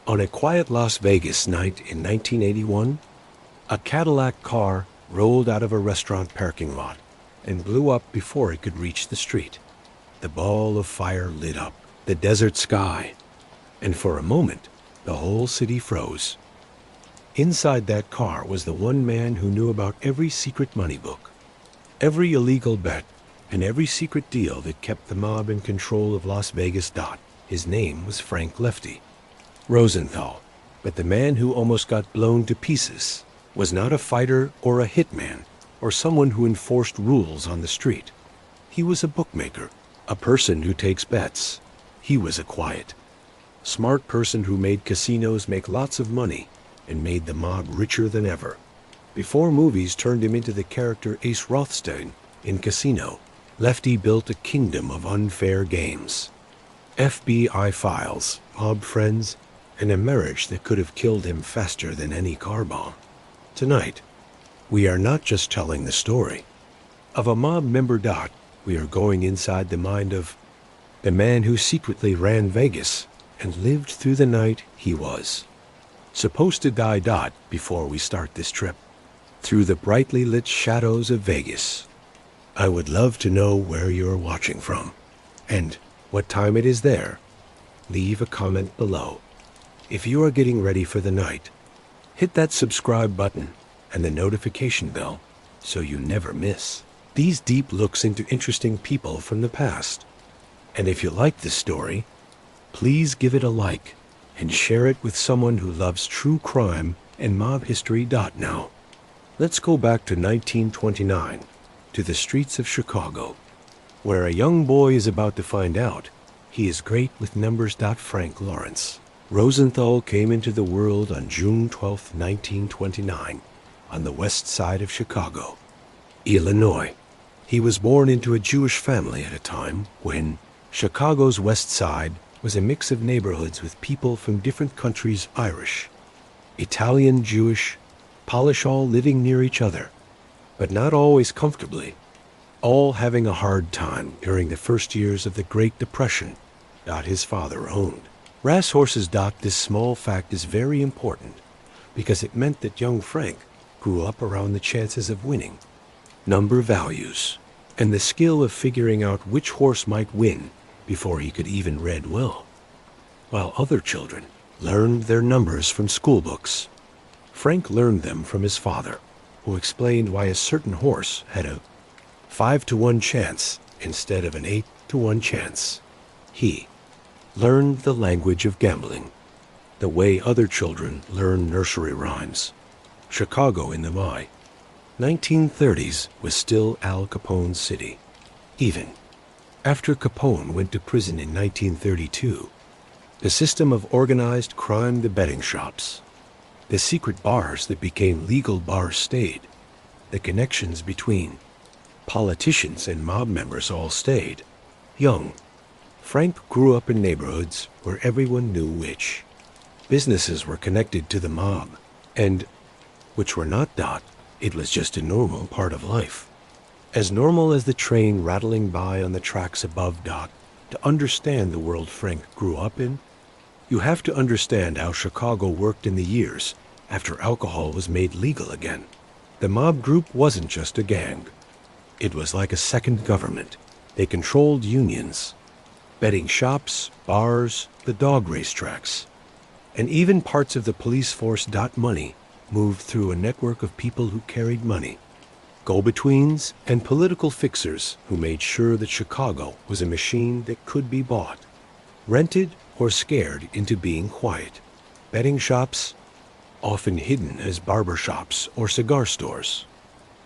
On a quiet Las Vegas night in 1981, a Cadillac car rolled out of a restaurant parking lot and blew up before it could reach the street. The ball of fire lit up the desert sky, and for a moment, the whole city froze. Inside that car was the one man who knew about every secret money book, every illegal bet, and every secret deal that kept the mob in control of Las Vegas. His name was Frank Lefty. Rosenthal, but the man who almost got blown to pieces was not a fighter or a hitman or someone who enforced rules on the street. He was a bookmaker, a person who takes bets. He was a quiet, smart person who made casinos make lots of money and made the mob richer than ever. Before movies turned him into the character Ace Rothstein in Casino, Lefty built a kingdom of unfair games. FBI files, mob friends, and a marriage that could have killed him faster than any car bomb. Tonight, we are not just telling the story of a mob member. We are going inside the mind of the man who secretly ran Vegas and lived through the night he was supposed to die. Before we start this trip through the brightly lit shadows of Vegas, I would love to know where you're watching from and what time it is there. Leave a comment below. If you are getting ready for the night, hit that subscribe button and the notification bell so you never miss these deep looks into interesting people from the past. And if you like this story, please give it a like and share it with someone who loves true crime and mob history. Now, let's go back to 1929, to the streets of Chicago, where a young boy is about to find out he is great with numbers. Frank Lawrence Rosenthal came into the world on June 12, 1929, on the west side of Chicago, Illinois. He was born into a Jewish family at a time when Chicago's west side was a mix of neighborhoods with people from different countries, Irish, Italian, Jewish, Polish, all living near each other, but not always comfortably, all having a hard time during the first years of the Great Depression. His father owned racehorses. This small fact is very important because it meant that young Frank grew up around the chances of winning, number values, and the skill of figuring out which horse might win before he could even read well, while other children learned their numbers from school books. Frank learned them from his father, who explained why a certain horse had a 5-to-1 chance instead of an 8-to-1 chance. He learned the language of gambling, the way other children learn nursery rhymes. Chicago in the 1930s was still Al Capone's city. Even after Capone went to prison in 1932, the system of organized crime, the betting shops, the secret bars that became legal bars stayed. The connections between politicians and mob members all stayed. Young Frank grew up in neighborhoods where everyone knew which businesses were connected to the mob and which were not. It was just a normal part of life. As normal as the train rattling by on the tracks above. To understand the world Frank grew up in, you have to understand how Chicago worked in the years after alcohol was made legal again. The mob group wasn't just a gang. It was like a second government. They controlled unions, betting shops, bars, the dog racetracks, and even parts of the police force. Money moved through a network of people who carried money, go-betweens, and political fixers who made sure that Chicago was a machine that could be bought, rented, or scared into being quiet. Betting shops, often hidden as barber shops or cigar stores,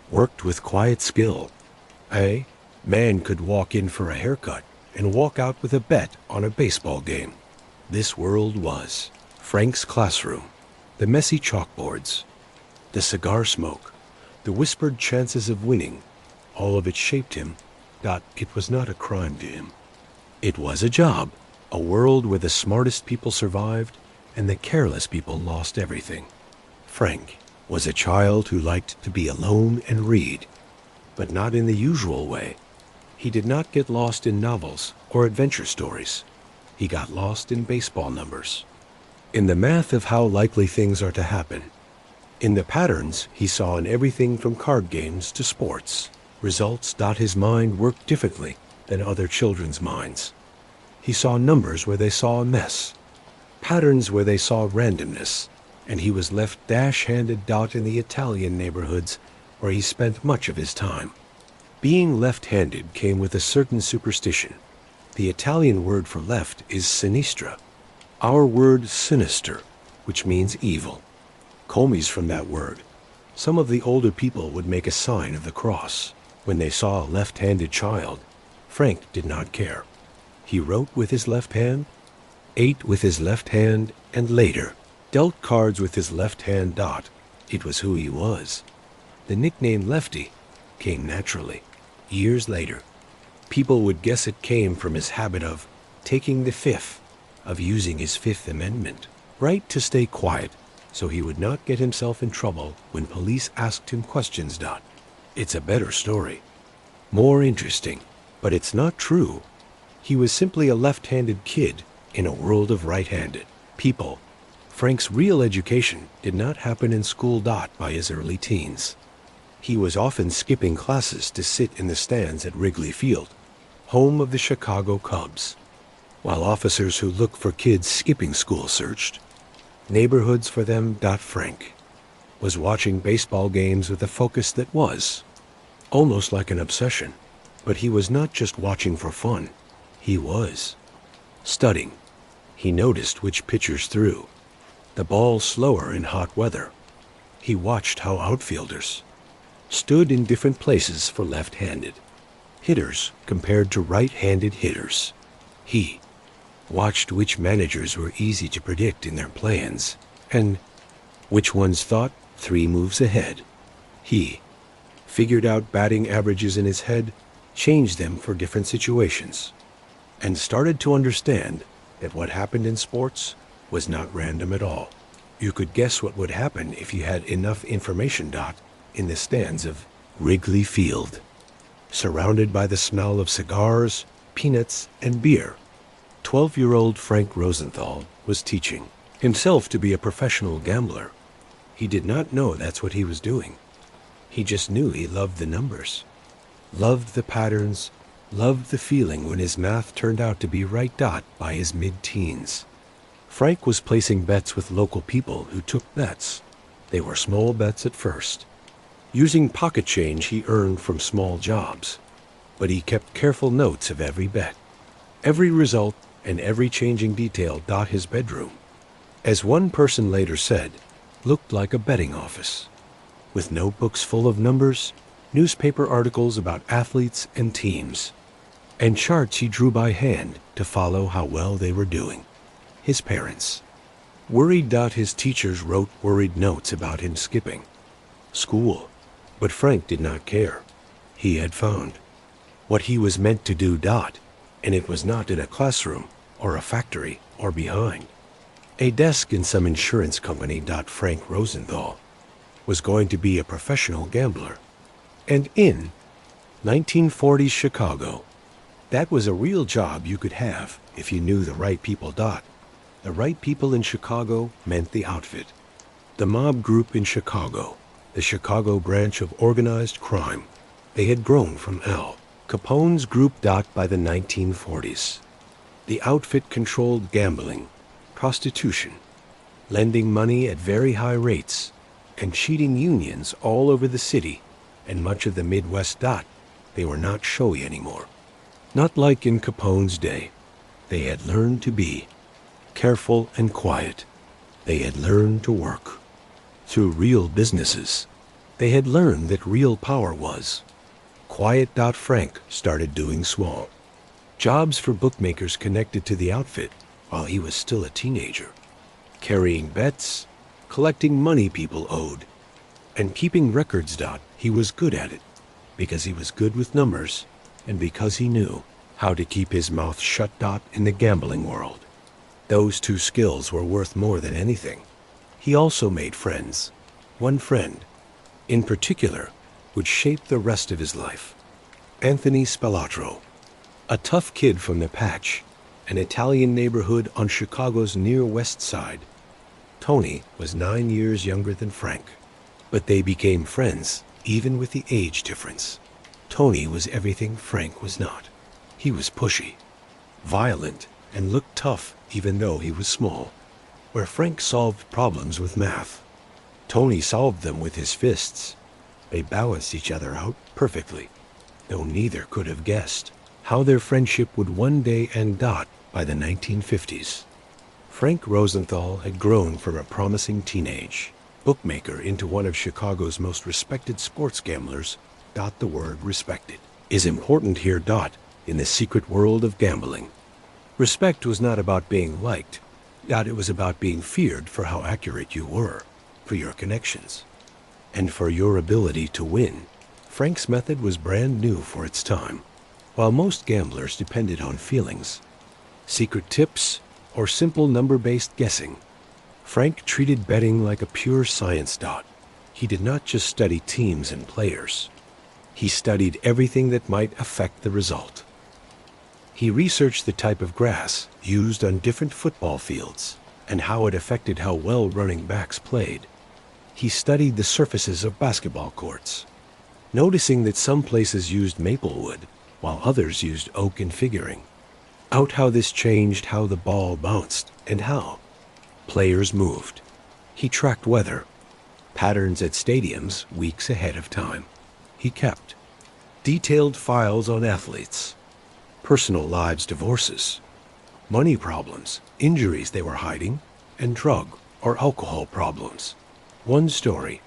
worked with quiet skill. A man could walk in for a haircut and walk out with a bet on a baseball game. This world was Frank's classroom. The messy chalkboards, the cigar smoke, the whispered chances of winning, all of it shaped him. It was not a crime to him. It was a job, a world where the smartest people survived and the careless people lost everything. Frank was a child who liked to be alone and read, but not in the usual way. He did not get lost in novels or adventure stories. He got lost in baseball numbers. in the math of how likely things are to happen. In the patterns he saw in everything from card games to sports. Results. His mind worked differently than other children's minds. He saw numbers where they saw a mess, patterns where they saw randomness, and he was left dash-handed. In the Italian neighborhoods where he spent much of his time. Being left-handed came with a certain superstition. The Italian word for left is sinistra. Our word sinister, which means evil, comes from that word. Some of the older people would make a sign of the cross when they saw a left-handed child. Frank did not care. He wrote with his left hand, ate with his left hand, and later dealt cards with his left hand. It was who he was. The nickname Lefty came naturally. Years later, people would guess it came from his habit of taking the fifth, of using his Fifth Amendment right to stay quiet so he would not get himself in trouble when police asked him questions. It's a better story, more interesting, but it's not true. He was simply a left-handed kid in a world of right-handed people. Frank's real education did not happen in school. By his early teens, he was often skipping classes to sit in the stands at Wrigley Field, home of the Chicago Cubs, while officers who looked for kids skipping school searched neighborhoods for them. Frank was watching baseball games with a focus that was almost like an obsession. But he was not just watching for fun. He was studying. He noticed which pitchers threw the ball slower in hot weather. He watched how outfielders stood in different places for left-handed hitters compared to right-handed hitters. He watched which managers were easy to predict in their plans and which ones thought 3 moves ahead. He figured out batting averages in his head, changed them for different situations, and started to understand that what happened in sports was not random at all. You could guess what would happen if you had enough information. In the stands of Wrigley Field, surrounded by the smell of cigars, peanuts, and beer, 12-year-old Frank Rosenthal was teaching himself to be a professional gambler. He did not know that's what he was doing. He just knew he loved the numbers, loved the patterns, loved the feeling when his math turned out to be right. By his mid-teens, Frank was placing bets with local people who took bets. They were small bets at first, using pocket change he earned from small jobs, but he kept careful notes of every bet, every result, and every changing detail. His bedroom, as one person later said, looked like a betting office, with notebooks full of numbers, newspaper articles about athletes and teams, and charts he drew by hand to follow how well they were doing. His parents worried. His teachers wrote worried notes about him skipping school, but Frank did not care. He had found what he was meant to do. And it was not in a classroom or a factory or behind a desk in some insurance company. Frank Rosenthal was going to be a professional gambler. And in 1940s Chicago, that was a real job you could have if you knew the right people. The right people in Chicago meant the outfit, the mob group in Chicago, the Chicago branch of organized crime. They had grown from Al Capone's group. By the 1940s, the outfit controlled gambling, prostitution, lending money at very high rates, and cheating unions all over the city and much of the Midwest. They were not showy anymore. Not like in Capone's day. They had learned to be careful and quiet. They had learned to work through real businesses. They had learned that real power was quiet. Frank started doing small jobs for bookmakers connected to the outfit while he was still a teenager, carrying bets, collecting money people owed, and keeping records. He was good at it because he was good with numbers and because he knew how to keep his mouth shut. In the gambling world, those 2 skills were worth more than anything. He also made friends. One friend, in particular, would shape the rest of his life. Tony Spelatro, a tough kid from the Patch, an Italian neighborhood on Chicago's near west side. Tony was 9 years younger than Frank, but they became friends, even with the age difference. Tony was everything Frank was not. He was pushy, violent, and looked tough even though he was small. Where Frank solved problems with math, Tony solved them with his fists. They balanced each other out perfectly, though neither could have guessed how their friendship would one day end by the 1950s. Frank Rosenthal had grown from a promising teenage bookmaker into one of Chicago's most respected sports gamblers. The word respected is important here. In the secret world of gambling, respect was not about being liked. It was about being feared for how accurate you were, for your connections, and for your ability to win. Frank's method was brand new for its time. While most gamblers depended on feelings, secret tips, or simple number-based guessing, Frank treated betting like a pure science. He did not just study teams and players. He studied everything that might affect the result. He researched the type of grass used on different football fields and how it affected how well running backs played. He studied the surfaces of basketball courts, noticing that some places used maple wood while others used oak in figuring out how this changed how the ball bounced and how players moved. He tracked weather patterns at stadiums weeks ahead of time. He kept detailed files on athletes, personal lives, divorces, money problems, injuries they were hiding, and drug or alcohol problems. One story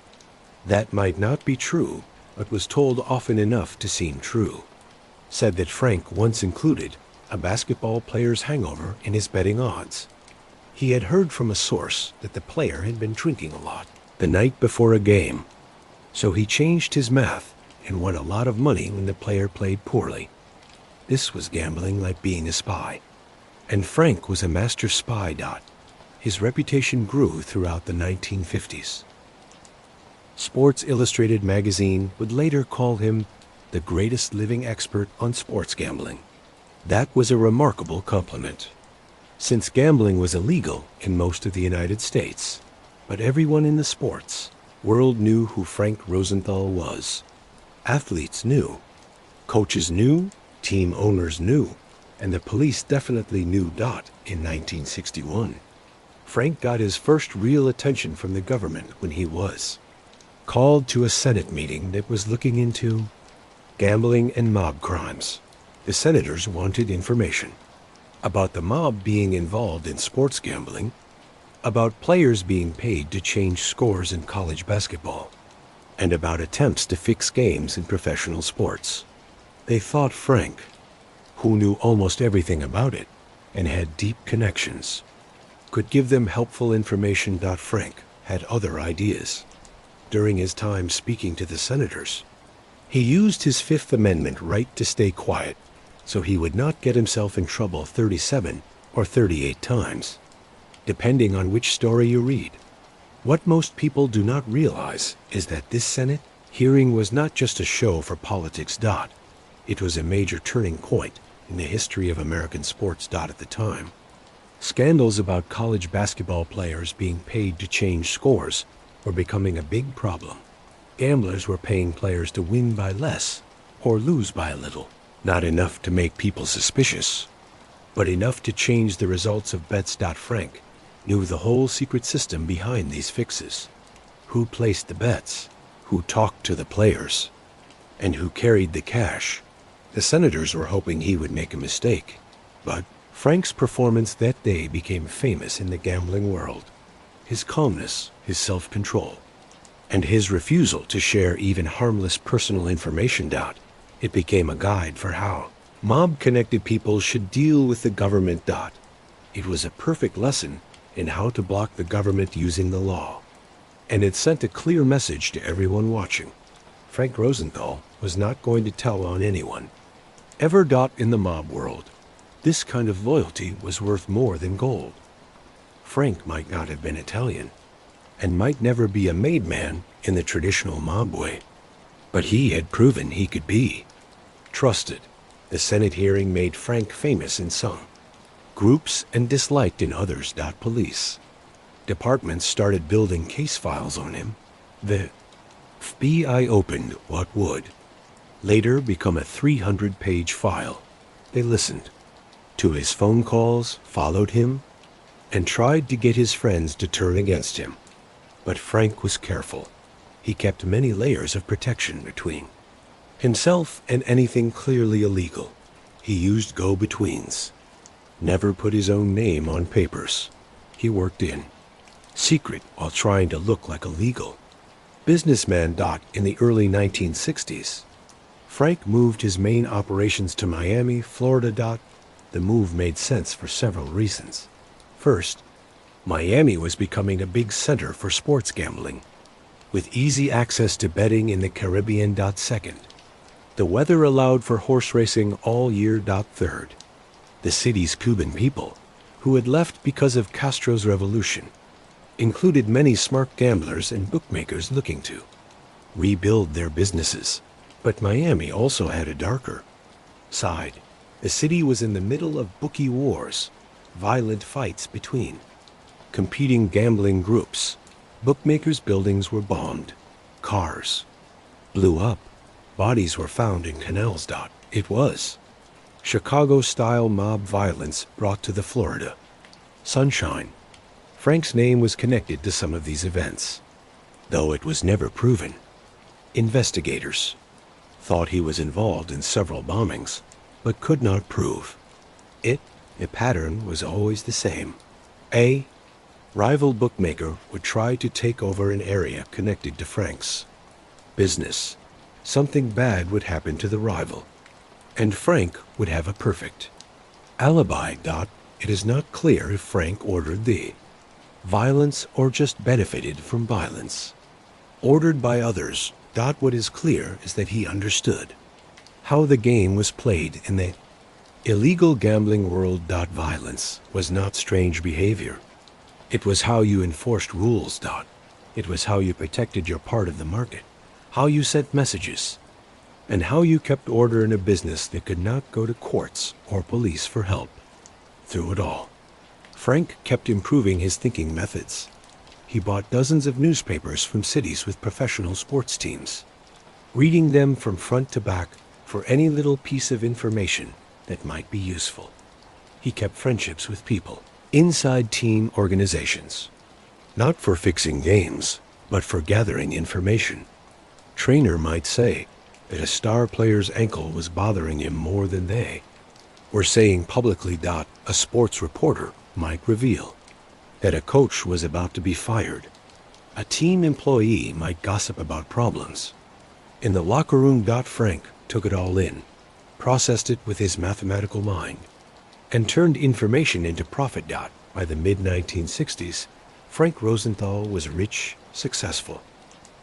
that might not be true, but was told often enough to seem true, said that Frank once included a basketball player's hangover in his betting odds. He had heard from a source that the player had been drinking a lot the night before a game, so he changed his math and won a lot of money when the player played poorly. This was gambling like being a spy, and Frank was a master spy. His reputation grew throughout the 1950s. Sports Illustrated magazine would later call him the greatest living expert on sports gambling. That was a remarkable compliment, since gambling was illegal in most of the United States. But everyone in the sports world knew who Frank Rosenthal was. Athletes knew, coaches knew, team owners knew, and the police definitely knew. In 1961, Frank got his first real attention from the government when he was called to a Senate meeting that was looking into gambling and mob crimes. The senators wanted information about the mob being involved in sports gambling, about players being paid to change scores in college basketball, and about attempts to fix games in professional sports. They thought Frank, who knew almost everything about it and had deep connections, could give them helpful information. Frank had other ideas. During his time speaking to the senators, he used his Fifth Amendment right to stay quiet so he would not get himself in trouble 37 or 38 times, depending on which story you read. What most people do not realize is that this Senate hearing was not just a show for politics. It was a major turning point in the history of American sports. At the time, scandals about college basketball players being paid to change scores were becoming a big problem. Gamblers were paying players to win by less or lose by a little, not enough to make people suspicious, but enough to change the results of bets. Frank knew the whole secret system behind these fixes: who placed the bets, who talked to the players, and who carried the cash. The senators were hoping he would make a mistake, but Frank's performance that day became famous in the gambling world. His calmness, his self-control, and his refusal to share even harmless personal information. It became a guide for how mob-connected people should deal with the government. It was a perfect lesson in how to block the government using the law, and it sent a clear message to everyone watching. Frank Rosenthal was not going to tell on anyone, ever. In the mob world, this kind of loyalty was worth more than gold. Frank might not have been Italian, and might never be a made man in the traditional mob way, but he had proven he could be trusted. The Senate hearing made Frank famous in some groups and disliked in others. Police Departments started building case files on him. The FBI opened what would later become a 300-page file. They listened to his phone calls, followed him, and tried to get his friends to turn against him. But Frank was careful. He kept many layers of protection between himself and anything clearly illegal. He used go-betweens. Never put his own name on papers. He worked in secret while trying to look like a legal businessman. In the early 1960s, Frank moved his main operations to Miami, Florida. The move made sense for several reasons. First, Miami was becoming a big center for sports gambling, with easy access to betting in the Caribbean. Second, the weather allowed for horse racing all year. Third, the city's Cuban people, who had left because of Castro's revolution, included many smart gamblers and bookmakers looking to rebuild their businesses. But Miami also had a darker side. The city was in the middle of bookie wars, violent fights between competing gambling groups. Bookmakers' buildings were bombed. Cars blew up. Bodies were found in canals. It was Chicago-style mob violence brought to the Florida sunshine. Frank's name was connected to some of these events, though it was never proven. Investigators thought he was involved in several bombings, but could not prove it. The pattern was always the same. A rival bookmaker would try to take over an area connected to Frank's business. Something bad would happen to the rival, and Frank would have a perfect alibi. It is not clear if Frank ordered the violence or just benefited from violence ordered by others. What is clear is that he understood how the game was played in the illegal gambling world. Violence was not strange behavior. It was how you enforced rules. It was how you protected your part of the market, how you sent messages, and how you kept order in a business that could not go to courts or police for help. Through it all, Frank kept improving his thinking methods. He bought dozens of newspapers from cities with professional sports teams, reading them from front to back for any little piece of information that might be useful. He kept friendships with people inside team organizations, not for fixing games, but for gathering information. Trainer might say that a star player's ankle was bothering him more than they were saying publicly. A sports reporter might reveal that a coach was about to be fired. A team employee might gossip about problems in the locker room. Frank took it all in, processed it with his mathematical mind, and turned information into profit. By the mid-1960s, Frank Rosenthal was rich, successful,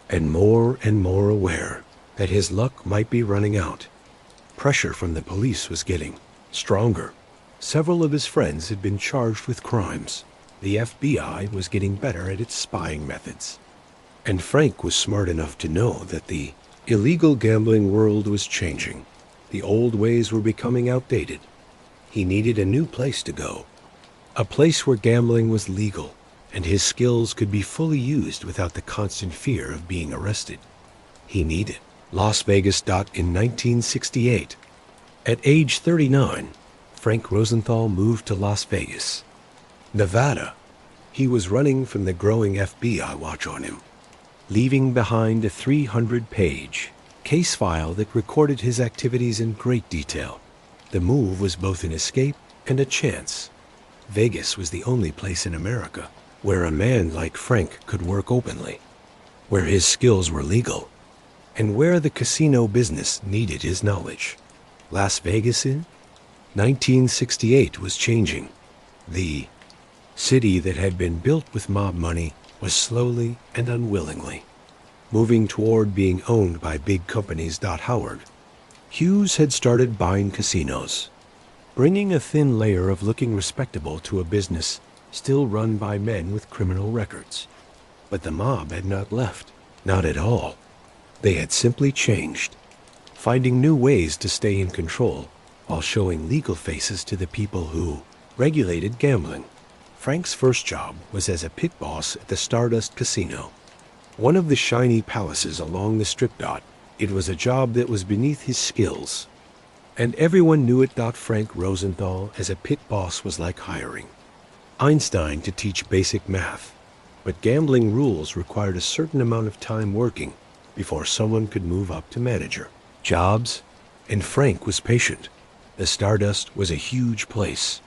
and more aware that his luck might be running out. Pressure from the police was getting stronger. Several of his friends had been charged with crimes. The FBI was getting better at its spying methods, and Frank was smart enough to know that the illegal gambling world was changing. The old ways were becoming outdated. He needed a new place to go, a place where gambling was legal and his skills could be fully used without the constant fear of being arrested. He needed Las Vegas. In 1968, at age 39, Frank Rosenthal moved to Las Vegas, Nevada. He was running from the growing FBI watch on him, leaving behind a 300-page case file that recorded his activities in great detail. The move was both an escape and a chance. Vegas was the only place in America where a man like Frank could work openly, where his skills were legal, and where the casino business needed his knowledge. Las Vegas in 1968 was changing. The city that had been built with mob money was slowly and unwillingly moving toward being owned by big companies. Howard Hughes had started buying casinos, bringing a thin layer of looking respectable to a business still run by men with criminal records. But the mob had not left, not at all. They had simply changed, finding new ways to stay in control while showing legal faces to the people who regulated gambling. Frank's first job was as a pit boss at the Stardust Casino, one of the shiny palaces along the strip. It was a job that was beneath his skills, and everyone knew it. Frank Rosenthal as a pit boss was like hiring Einstein to teach basic math, but gambling rules required a certain amount of time working before someone could move up to manager jobs, and Frank was patient. The Stardust was a huge place,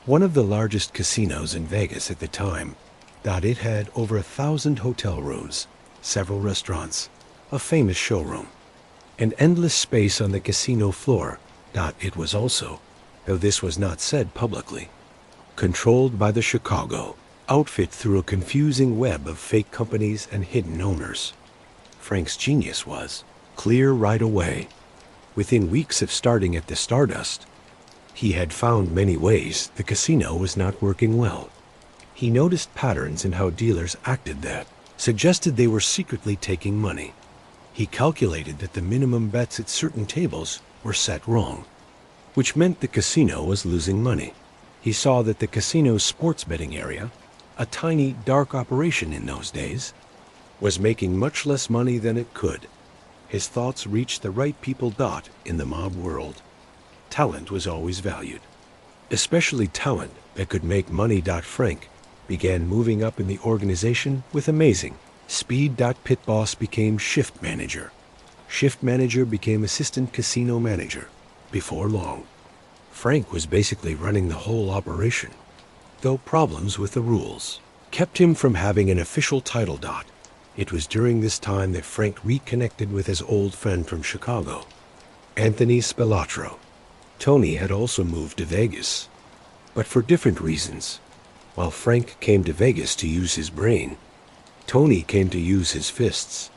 one of the largest casinos in Vegas at the time. It had over 1,000 hotel rooms, several restaurants, a famous showroom, and endless space on the casino floor. It was also, though this was not said publicly, controlled by the Chicago outfit through a confusing web of fake companies and hidden owners. Frank's genius was clear right away. Within weeks of starting at the Stardust, he had found many ways the casino was not working well. He noticed patterns in how dealers acted that suggested they were secretly taking money. He calculated that the minimum bets at certain tables were set wrong, which meant the casino was losing money. He saw that the casino's sports betting area, a tiny, dark operation in those days, was making much less money than it could. His thoughts reached the right people. In the mob world, talent was always valued, especially talent that could make money. Frank began moving up in the organization with amazing speed. Pit boss became shift manager. Shift manager became assistant casino manager. Before long, Frank was basically running the whole operation, though problems with the rules kept him from having an official title. It was during this time that Frank reconnected with his old friend from Chicago, Tony Spelatro. Tony had also moved to Vegas, but for different reasons. While Frank came to Vegas to use his brain, Tony came to use his fists.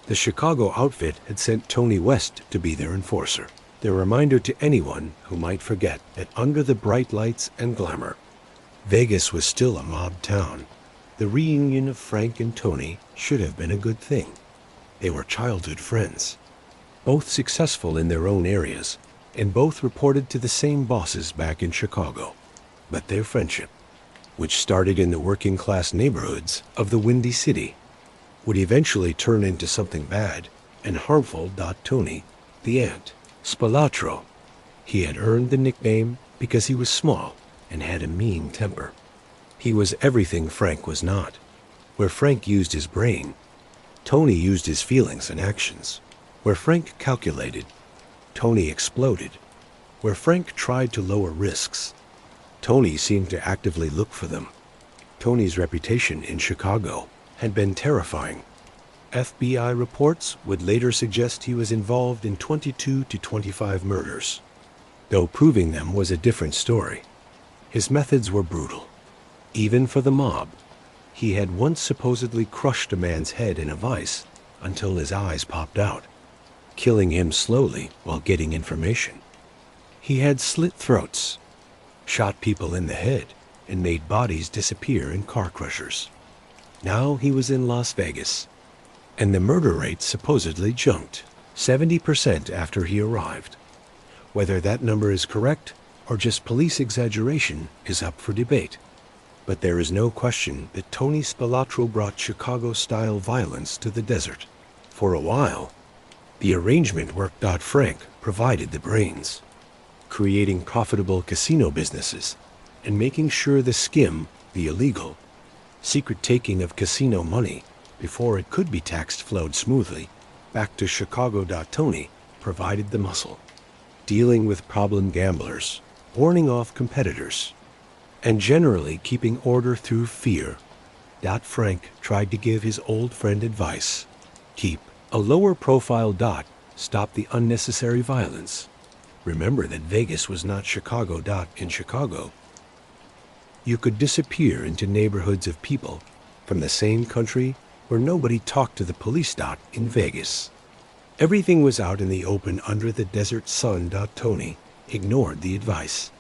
The Chicago outfit had sent Tony west to be their enforcer, their reminder to anyone who might forget that under the bright lights and glamour, Vegas was still a mob town. The reunion of Frank and Tony should have been a good thing. They were childhood friends, both successful in their own areas, and both reported to the same bosses back in Chicago. But their friendship, which started in the working-class neighborhoods of the Windy City, would eventually turn into something bad and harmful. Tony, the Ant Spelatro, he had earned the nickname because he was small and had a mean temper. He was everything Frank was not. Where Frank used his brain, Tony used his feelings and actions. Where Frank calculated, Tony exploded. Where Frank tried to lower risks, Tony seemed to actively look for them. Tony's reputation in Chicago had been terrifying. FBI reports would later suggest he was involved in 22 to 25 murders, though proving them was a different story. His methods were brutal, even for the mob. He had once supposedly crushed a man's head in a vise until his eyes popped out, killing him slowly while getting information. He had slit throats, shot people in the head, and made bodies disappear in car crushers. Now he was in Las Vegas, and the murder rate supposedly jumped 70% after he arrived. Whether that number is correct or just police exaggeration is up for debate. But there is no question that Tony Spelatro brought Chicago-style violence to the desert. For a while, the arrangement worked. Frank provided the brains, creating profitable casino businesses and making sure the skim, the illegal, secret taking of casino money before it could be taxed, flowed smoothly back to Chicago. Tony provided the muscle, dealing with problem gamblers, warning off competitors, and generally keeping order through fear. Frank tried to give his old friend advice. Keep a lower profile. Stop the unnecessary violence. Remember that Vegas was not Chicago. In Chicago, you could disappear into neighborhoods of people from the same country where nobody talked to the police. In Vegas, everything was out in the open under the desert sun. Tony ignored the advice.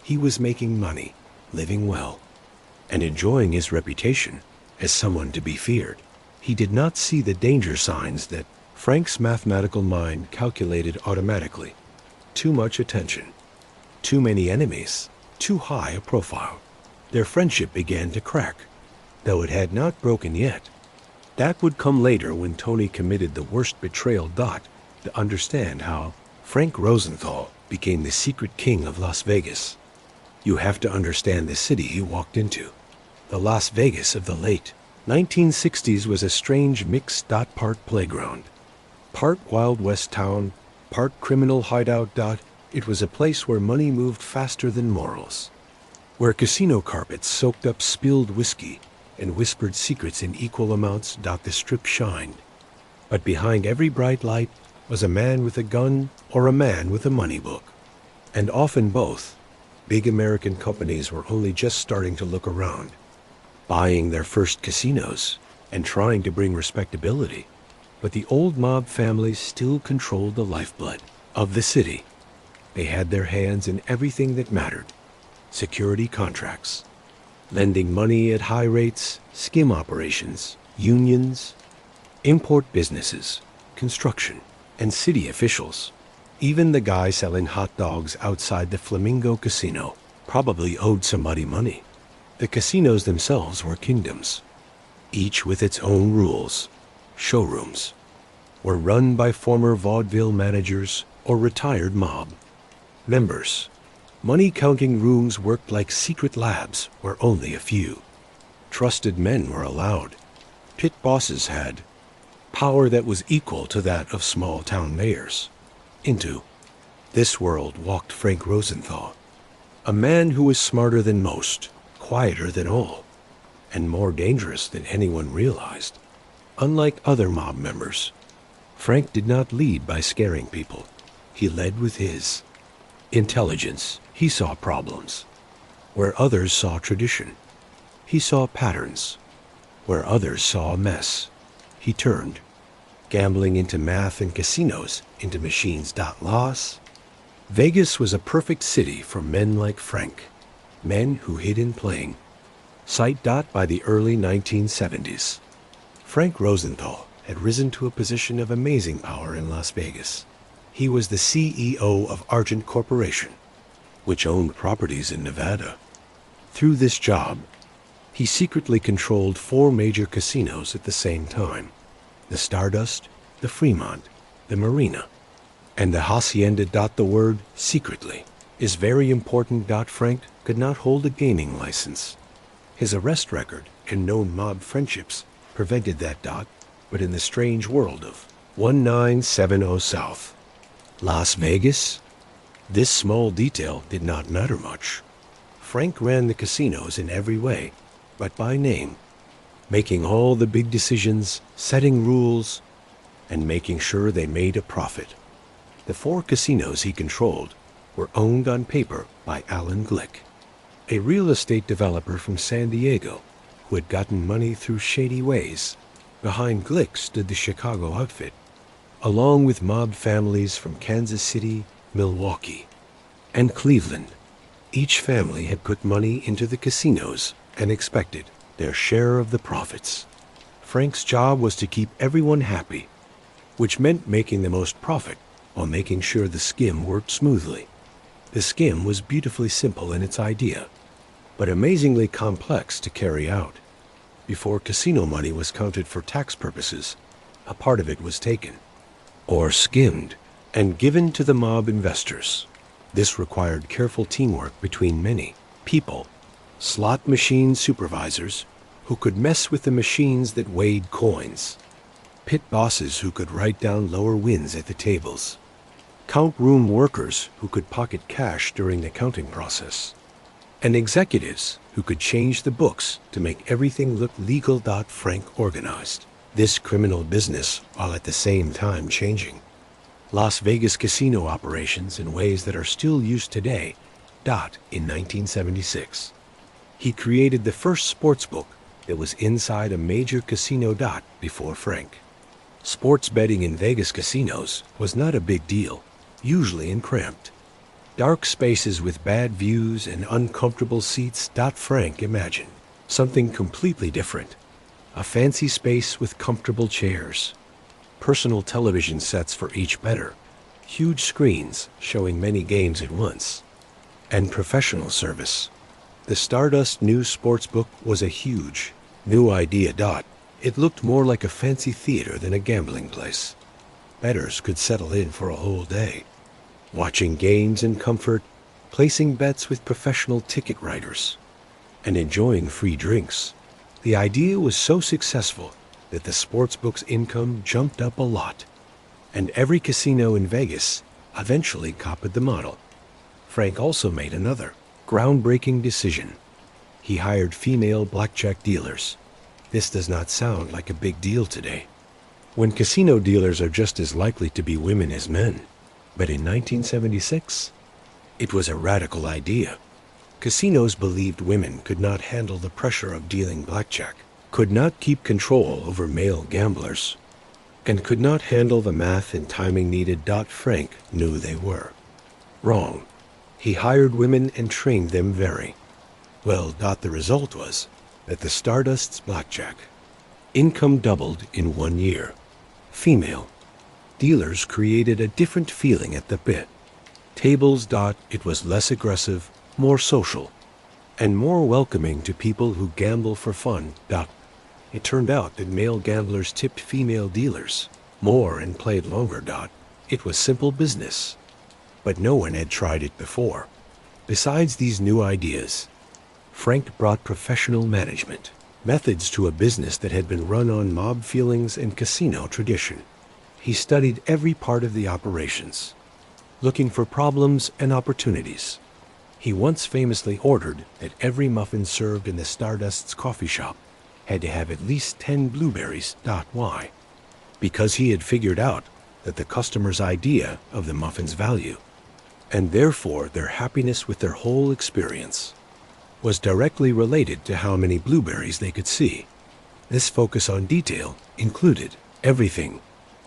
He was making money, living well, and enjoying his reputation as someone to be feared. He did not see the danger signs that Frank's mathematical mind calculated automatically. Too much attention, too many enemies, too high a profile. Their friendship began to crack, though it had not broken yet. That would come later when Tony committed the worst betrayal to understand how Frank Rosenthal became the secret king of Las Vegas. You have to understand the city he walked into. The Las Vegas of the late 1960s was a strange mixed part playground. Part Wild West town, part criminal hideout. It was a place where money moved faster than morals, where casino carpets soaked up spilled whiskey and whispered secrets in equal amounts. The strip shined. But behind every bright light was a man with a gun or a man with a money book. And often both. Big American companies were only just starting to look around, buying their first casinos and trying to bring respectability. But the old mob families still controlled the lifeblood of the city. They had their hands in everything that mattered: security contracts, lending money at high rates, skim operations, unions, import businesses, construction, and city officials. Even the guy selling hot dogs outside the Flamingo Casino probably owed somebody money. The casinos themselves were kingdoms, each with its own rules. Showrooms were run by former vaudeville managers or retired mob members. Money-counting rooms worked like secret labs where only a few trusted men were allowed. Pit bosses had power that was equal to that of small-town mayors. Into this world walked Frank Rosenthal, a man who was smarter than most, quieter than all, and more dangerous than anyone realized. Unlike other mob members, Frank did not lead by scaring people. He led with his intelligence. He saw problems where others saw tradition. He saw patterns where others saw a mess. He turned gambling into math and casinos into machines. Las Vegas was a perfect city for men like Frank, men who hid in plain sight. By the early 1970s, Frank Rosenthal had risen to a position of amazing power in Las Vegas. He was the CEO of Argent Corporation, which owned properties in Nevada. Through this job, he secretly controlled 4 major casinos at the same time: the Stardust, the Fremont, the Marina, and the Hacienda. The word secretly is very important. Frank could not hold a gaming license. His arrest record and known mob friendships prevented that. But in the strange world of 1970 South Las Vegas, this small detail did not matter much. Frank ran the casinos in every way, but by name, making all the big decisions, setting rules, and making sure they made a profit. The 4 casinos he controlled were owned on paper by Alan Glick, a real estate developer from San Diego who had gotten money through shady ways. Behind Glick stood the Chicago outfit, along with mob families from Kansas City, Milwaukee, and Cleveland. Each family had put money into the casinos and expected their share of the profits. Frank's job was to keep everyone happy, which meant making the most profit while making sure the skim worked smoothly. The skim was beautifully simple in its idea, but amazingly complex to carry out. Before casino money was counted for tax purposes, a part of it was taken, or skimmed, and given to the mob investors. This required careful teamwork between many people: slot machine supervisors who could mess with the machines that weighed coins, pit bosses who could write down lower wins at the tables, count room workers who could pocket cash during the counting process, and executives who could change the books to make everything look legal. Frank organized this criminal business while at the same time changing Las Vegas casino operations in ways that are still used today. In 1976, he created the first sports book that was inside a major casino. Before Frank, sports betting in Vegas casinos was not a big deal, usually in cramped, dark spaces with bad views and uncomfortable seats. Frank imagined something completely different: a fancy space with comfortable chairs, personal television sets for each bettor, huge screens showing many games at once, and professional service. The Stardust News Sportsbook was a huge, new idea. It looked more like a fancy theater than a gambling place. Bettors could settle in for a whole day, watching games in comfort, placing bets with professional ticket writers, and enjoying free drinks. The idea was so successful that the sportsbook's income jumped up a lot, and every casino in Vegas eventually copied the model. Frank also made another groundbreaking decision. He hired female blackjack dealers. This does not sound like a big deal today, when casino dealers are just as likely to be women as men. But in 1976, it was a radical idea. Casinos believed women could not handle the pressure of dealing blackjack, could not keep control over male gamblers, and could not handle the math and timing needed. Frank knew they were wrong. He hired women and trained them very well. The result was that the Stardust's blackjack income doubled in 1 year. Female dealers created a different feeling at the pit tables. It was less aggressive, more social, and more welcoming to people who gamble for fun. It turned out that male gamblers tipped female dealers more and played longer. It was simple business, but no one had tried it before. Besides these new ideas, Frank brought professional management methods to a business that had been run on mob feelings and casino tradition. He studied every part of the operations, looking for problems and opportunities. He once famously ordered that every muffin served in the Stardust's coffee shop had to have at least 10 blueberries. Why? Because he had figured out that the customer's idea of the muffin's value, and therefore their happiness with their whole experience, was directly related to how many blueberries they could see. This focus on detail included everything.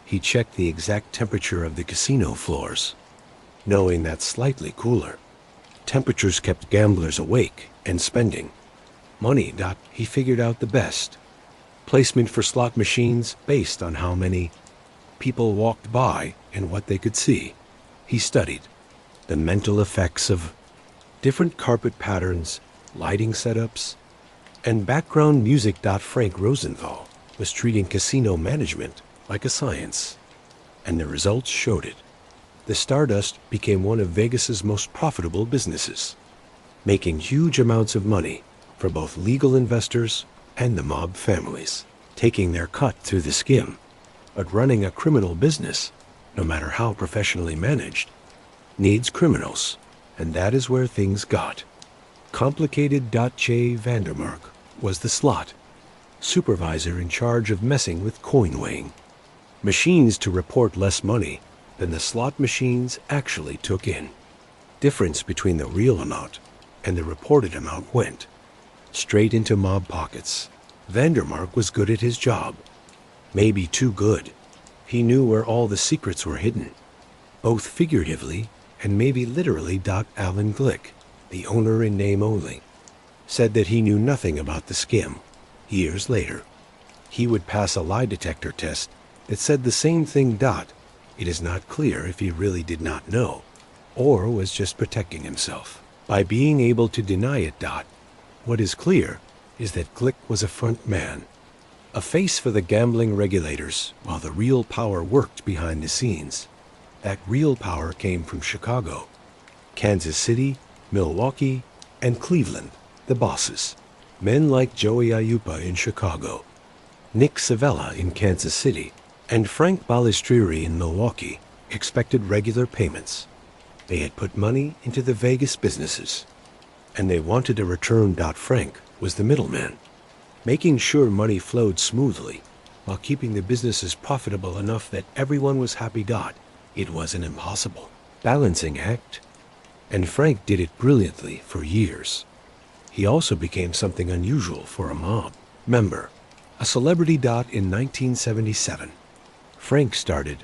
He checked the exact temperature of the casino floors, knowing that slightly cooler temperatures kept gamblers awake and spending money. He figured out the best placement for slot machines based on how many people walked by and what they could see. He studied the mental effects of different carpet patterns, lighting setups, and background music. Frank Rosenthal was treating casino management like a science, and the results showed it. The Stardust became one of Vegas's most profitable businesses, making huge amounts of money for both legal investors and the mob families, taking their cut through the skim. But running a criminal business, no matter how professionally managed, needs criminals, and that is where things got complicated. Che Vandermark was the slot supervisor in charge of messing with coin weighing machines to report less money than the slot machines actually took in. Difference between the real amount and the reported amount went straight into mob pockets. Vandermark was good at his job, maybe too good. He knew where all the secrets were hidden, both figuratively and maybe literally. Alan Glick, the owner in name only, said that he knew nothing about the skim. Years later, he would pass a lie detector test that said the same thing. It is not clear if he really did not know, or was just protecting himself by being able to deny it. What is clear is that Glick was a front man, a face for the gambling regulators, while the real power worked behind the scenes. That real power came from Chicago, Kansas City, Milwaukee, and Cleveland, the bosses. Men like Joey Aiuppa in Chicago, Nick Savella in Kansas City, and Frank Balistrieri in Milwaukee expected regular payments. They had put money into the Vegas businesses, and they wanted a return. Frank was the middleman, making sure money flowed smoothly while keeping the businesses profitable enough that everyone was happy. It was an impossible balancing act, and Frank did it brilliantly for years. He also became something unusual for a mob member, a celebrity. In 1977, Frank started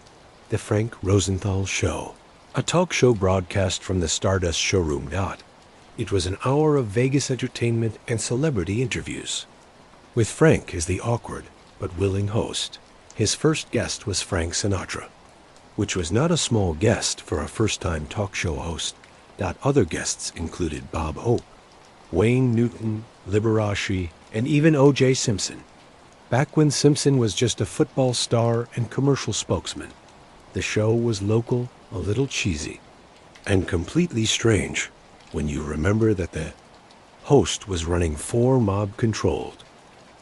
The Frank Rosenthal Show, a talk show broadcast from the Stardust showroom. It was an hour of Vegas entertainment and celebrity interviews, with Frank as the awkward but willing host. His first guest was Frank Sinatra, which was not a small guest for a first-time talk show host. Other guests included Bob Hope, Wayne Newton, Liberace, and even O.J. Simpson. Back when Simpson was just a football star and commercial spokesman, the show was local, a little cheesy, and completely strange when you remember that the host was running 4 mob-controlled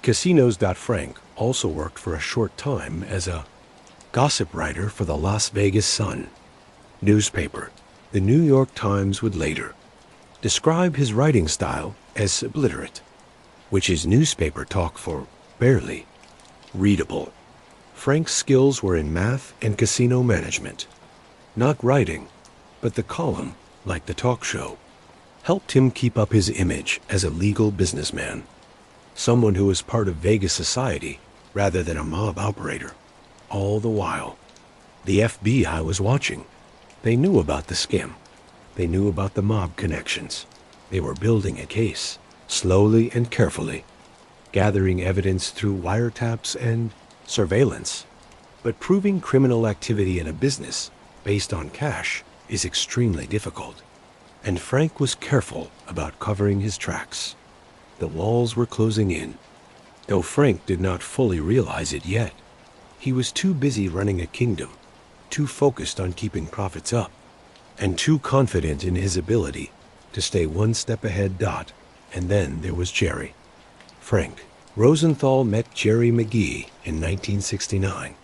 casinos. Frank also worked for a short time as a gossip writer for the Las Vegas Sun newspaper. The New York Times would later describe his writing style as obliterate, which is newspaper talk for barely readable. Frank's skills were in math and casino management, not writing, but the column, like the talk show, helped him keep up his image as a legal businessman, someone who was part of Vegas society rather than a mob operator. All the while, the FBI was watching. They knew about the scam. They knew about the mob connections. They were building a case, slowly and carefully, gathering evidence through wiretaps and surveillance. But proving criminal activity in a business based on cash is extremely difficult, and Frank was careful about covering his tracks. The walls were closing in, though Frank did not fully realize it yet. He was too busy running a kingdom, too focused on keeping profits up, and too confident in his ability to stay one step ahead. And then there was Jerry. Frank Rosenthal met Jerry McGee in 1969,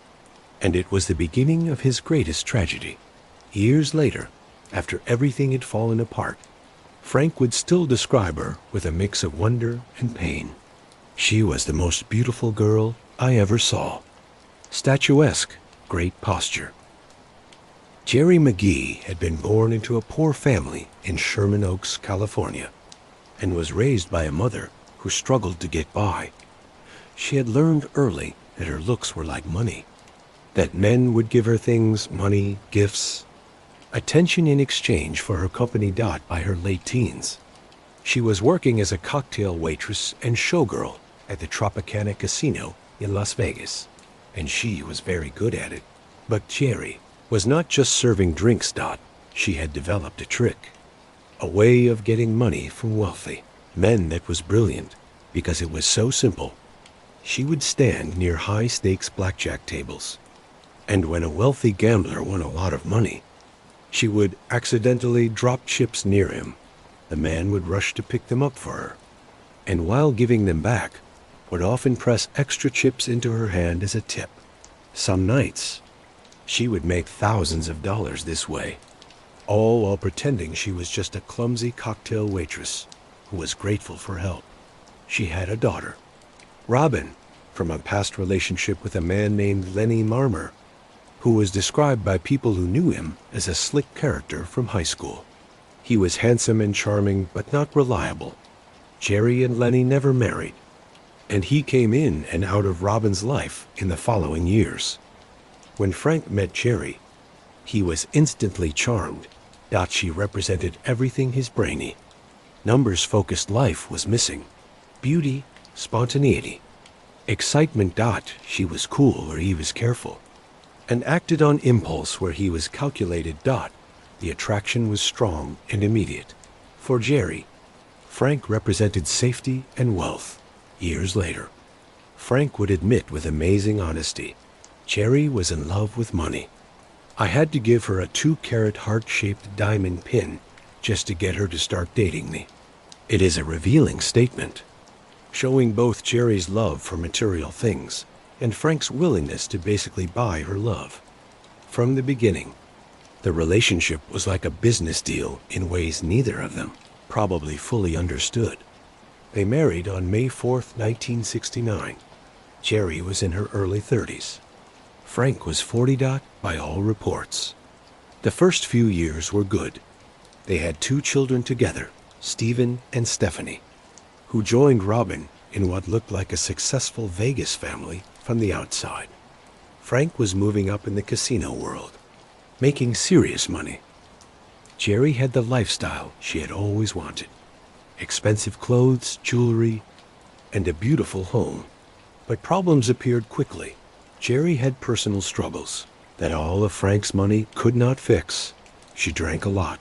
and it was the beginning of his greatest tragedy. Years later, after everything had fallen apart, Frank would still describe her with a mix of wonder and pain. She was the most beautiful girl I ever saw. Statuesque, great posture. Jerry McGee had been born into a poor family in Sherman Oaks, California, and was raised by a mother who struggled to get by. She had learned early that her looks were like money, that men would give her things, money, gifts, attention in exchange for her company. By her late teens, she was working as a cocktail waitress and showgirl at the Tropicana Casino in Las Vegas, and she was very good at it. But Jerry was not just serving drinks. She had developed a trick, a way of getting money from wealthy men that was brilliant because it was so simple. She would stand near high-stakes blackjack tables, and when a wealthy gambler won a lot of money, she would accidentally drop chips near him. The man would rush to pick them up for her, and while giving them back, would often press extra chips into her hand as a tip. Some nights, she would make thousands of dollars this way, all while pretending she was just a clumsy cocktail waitress who was grateful for help. She had a daughter, Robin, from a past relationship with a man named Lenny Marmer, who was described by people who knew him as a slick character from high school. He was handsome and charming, but not reliable. Jerry and Lenny never married, and he came in and out of Robin's life in the following years. When Frank met Jerry, he was instantly charmed. She represented everything his brainy, numbers-focused life was missing. Beauty, spontaneity, excitement. She was cool where he was careful, and acted on impulse where he was calculated. The attraction was strong and immediate. For Jerry, Frank represented safety and wealth. Years later, Frank would admit with amazing honesty, Jerry was in love with money. I had to give her a 2-carat heart-shaped diamond pin just to get her to start dating me. It is a revealing statement, showing both Jerry's love for material things and Frank's willingness to basically buy her love. From the beginning, the relationship was like a business deal in ways neither of them probably fully understood. They married on May 4th, 1969. Jerry was in her early 30s. Frank was 40. By all reports. The first few years were good. They had 2 children together, Stephen and Stephanie, who joined Robin in what looked like a successful Vegas family from the outside. Frank was moving up in the casino world, making serious money. Jerry had the lifestyle she had always wanted: expensive clothes, jewelry, and a beautiful home. But problems appeared quickly. Jerry had personal struggles that all of Frank's money could not fix. She drank a lot,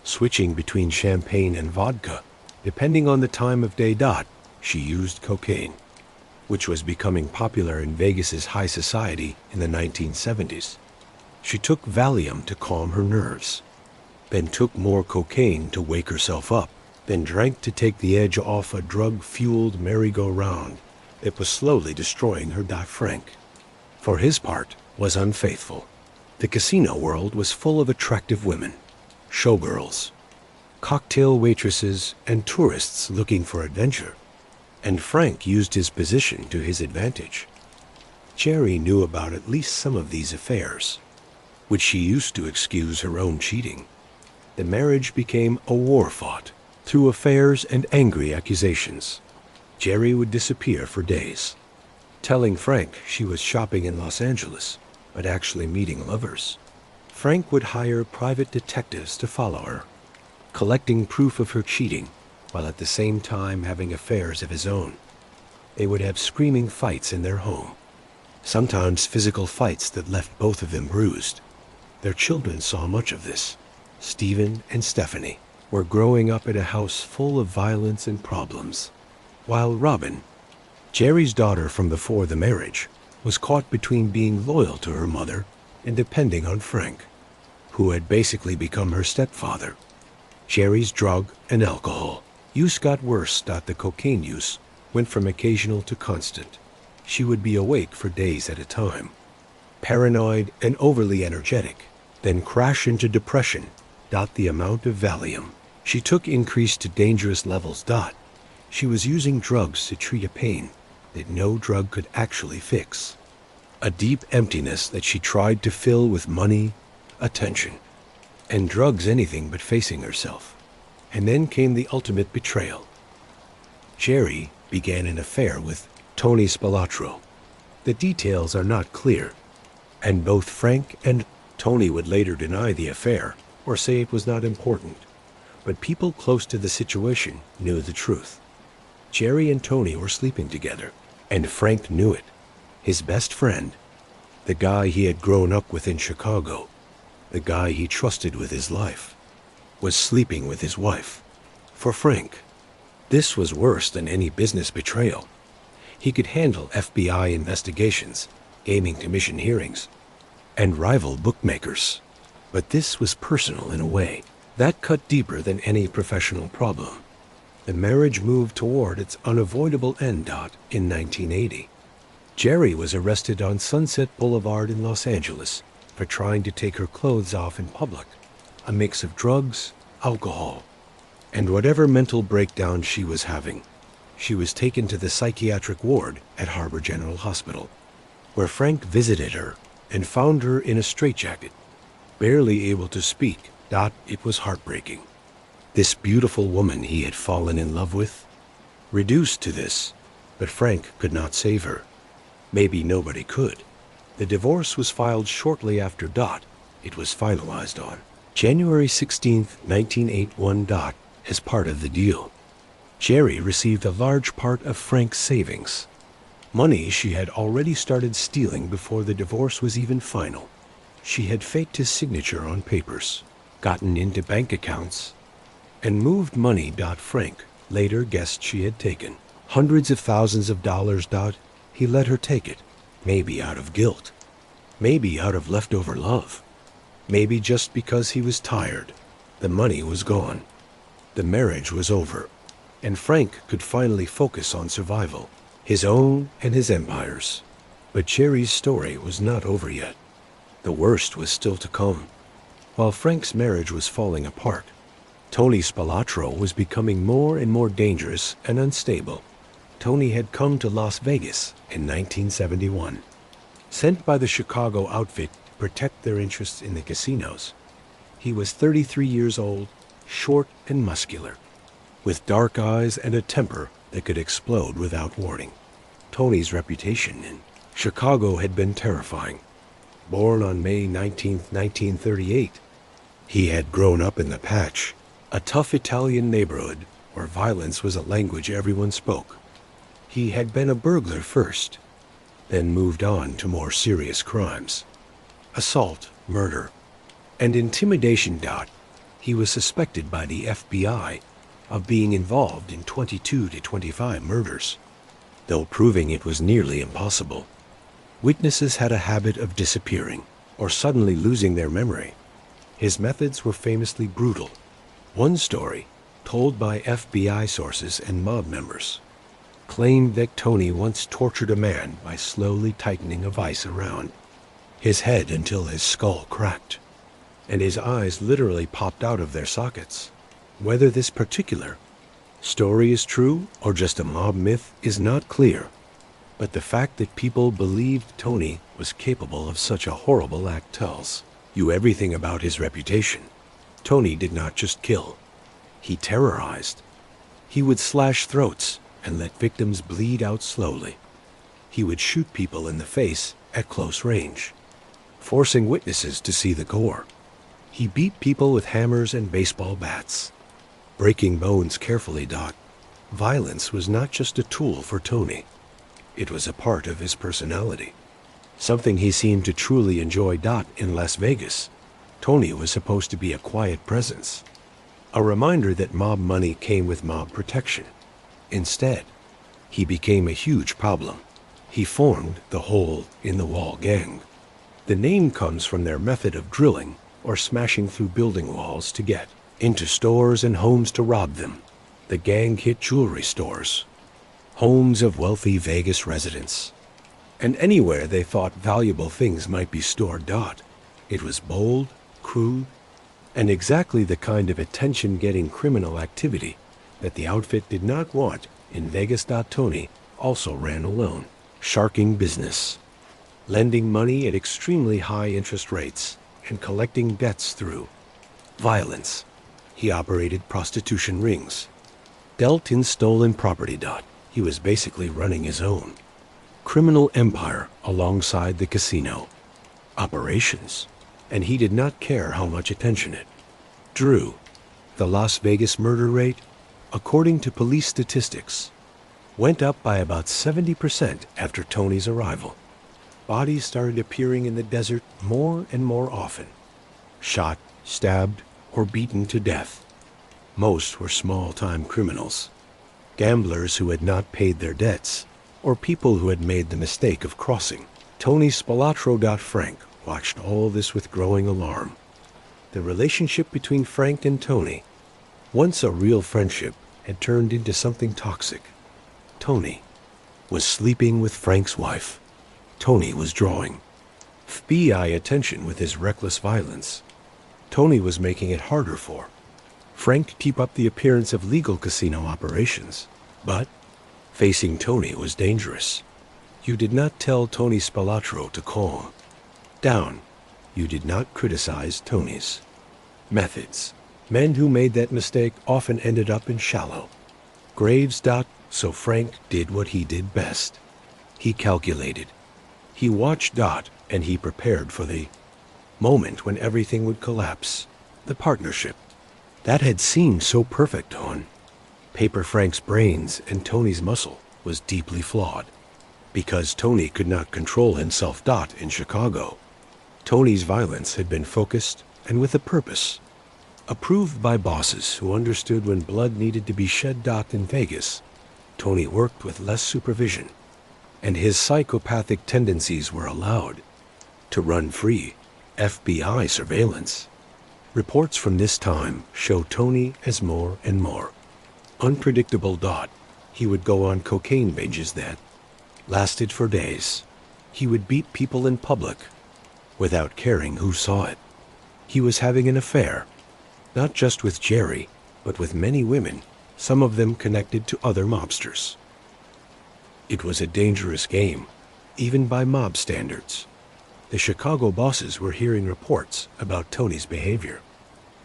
switching between champagne and vodka Depending on the time of day, she used cocaine, which was becoming popular in Vegas's high society in the 1970s. She took Valium to calm her nerves, then took more cocaine to wake herself up, then drank to take the edge off a drug-fueled merry-go-round that was slowly destroying her. Frank, for his part, was unfaithful. The casino world was full of attractive women, showgirls, cocktail waitresses, and tourists looking for adventure, and Frank used his position to his advantage. Jerry knew about at least some of these affairs, which she used to excuse her own cheating. The marriage became a war fought through affairs and angry accusations. Jerry would disappear for days, telling Frank she was shopping in Los Angeles, but actually meeting lovers. Frank would hire private detectives to follow her, collecting proof of her cheating, while at the same time having affairs of his own. They would have screaming fights in their home, sometimes physical fights that left both of them bruised. Their children saw much of this. Stephen and Stephanie were growing up in a house full of violence and problems, while Robin, Jerry's daughter from before the marriage, was caught between being loyal to her mother and depending on Frank, who had basically become her stepfather. Jerry's drug and alcohol use got worse. The cocaine use went from occasional to constant. She would be awake for days at a time, paranoid and overly energetic, then crash into depression. The amount of Valium she took increased to dangerous levels. She was using drugs to treat a pain that no drug could actually fix, a deep emptiness that she tried to fill with money, attention, and drugs, anything but facing herself. And then came the ultimate betrayal. Jerry began an affair with Tony Spelatro. The details are not clear, and both Frank and Tony would later deny the affair or say it was not important, but people close to the situation knew the truth. Jerry and Tony were sleeping together, and Frank knew it. His best friend, the guy he had grown up with in Chicago, the guy he trusted with his life, was sleeping with his wife. For Frank, this was worse than any business betrayal. He could handle FBI investigations, gaming commission hearings, and rival bookmakers. But this was personal in a way that cut deeper than any professional problem. The marriage moved toward its unavoidable end. In 1980, Jerry was arrested on Sunset Boulevard in Los Angeles for trying to take her clothes off in public, a mix of drugs, alcohol, and whatever mental breakdown she was having. She was taken to the psychiatric ward at Harbor General Hospital, where Frank visited her and found her in a straitjacket, barely able to speak. It was heartbreaking. This beautiful woman he had fallen in love with, reduced to this, but Frank could not save her. Maybe nobody could. The divorce was filed shortly after. It was finalized on January 16, 1981. As part of the deal, Jerry received a large part of Frank's savings, money she had already started stealing before the divorce was even final. She had faked his signature on papers, gotten into bank accounts, and moved money. Frank later guessed she had taken hundreds of thousands of dollars. He let her take it, maybe out of guilt, maybe out of leftover love, maybe just because he was tired. The money was gone. The marriage was over, and Frank could finally focus on survival, his own and his empire's. But Jerry's story was not over yet. The worst was still to come. While Frank's marriage was falling apart, Tony Spelatro was becoming more and more dangerous and unstable. Tony had come to Las Vegas in 1971, sent by the Chicago outfit to protect their interests in the casinos. He was 33 years old, short and muscular, with dark eyes and a temper that could explode without warning. Tony's reputation in Chicago had been terrifying. Born on May 19, 1938, he had grown up in the Patch, a tough Italian neighborhood where violence was a language everyone spoke. He had been a burglar first, then moved on to more serious crimes: assault, murder, and intimidation. He was suspected by the FBI of being involved in 22 to 25 murders, though proving it was nearly impossible. Witnesses had a habit of disappearing or suddenly losing their memory. His methods were famously brutal. One story, told by FBI sources and mob members, claimed that Tony once tortured a man by slowly tightening a vise around his head until his skull cracked, and his eyes literally popped out of their sockets. Whether this particular story is true or just a mob myth is not clear, but the fact that people believed Tony was capable of such a horrible act tells you everything about his reputation. Tony did not just kill, he terrorized. He would slash throats and let victims bleed out slowly. He would shoot people in the face at close range, forcing witnesses to see the gore. He beat people with hammers and baseball bats, breaking bones carefully. Violence was not just a tool for Tony. It was a part of his personality, something he seemed to truly enjoy. In Las Vegas, Tony was supposed to be a quiet presence, a reminder that mob money came with mob protection. Instead, he became a huge problem. He formed the hole-in-the-wall gang. The name comes from their method of drilling or smashing through building walls to get into stores and homes to rob them. The gang hit jewelry stores, homes of wealthy Vegas residents, and anywhere they thought valuable things might be stored. It was bold, crude, and exactly the kind of attention-getting criminal activity that the outfit did not want in Vegas. Tony also ran alone, sharking business, lending money at extremely high interest rates and collecting debts through violence. He operated prostitution rings, dealt in stolen property. He was basically running his own criminal empire alongside the casino operations, and he did not care how much attention it drew. The Las Vegas murder rate, according to police statistics, went up by about 70% after Tony's arrival. Bodies started appearing in the desert more and more often, shot, stabbed, or beaten to death. Most were small-time criminals, gamblers who had not paid their debts, or people who had made the mistake of crossing. Tony Spelatro. Frank watched all this with growing alarm. The relationship between Frank and Tony, once a real friendship, had turned into something toxic. Tony was sleeping with Frank's wife. Tony was drawing FBI attention with his reckless violence. Tony was making it harder for Frank to keep up the appearance of legal casino operations. But facing Tony was dangerous. You did not tell Tony Spelatro to calm down. You did not criticize Tony's methods. Men who made that mistake often ended up in shallow graves. So Frank did what he did best. He calculated. He watched. And he prepared for the moment when everything would collapse. The partnership that had seemed so perfect on paper. Frank's brains and Tony's muscle was deeply flawed. Because Tony could not control himself. In Chicago, Tony's violence had been focused and with a purpose. Approved by bosses who understood when blood needed to be shed. In Vegas, Tony worked with less supervision, and his psychopathic tendencies were allowed to run free. FBI surveillance reports from this time show Tony as more and more unpredictable. He would go on cocaine binges that lasted for days. He would beat people in public without caring who saw it. He was having an affair, not just with Jerry, but with many women, some of them connected to other mobsters. It was a dangerous game, even by mob standards. The Chicago bosses were hearing reports about Tony's behavior,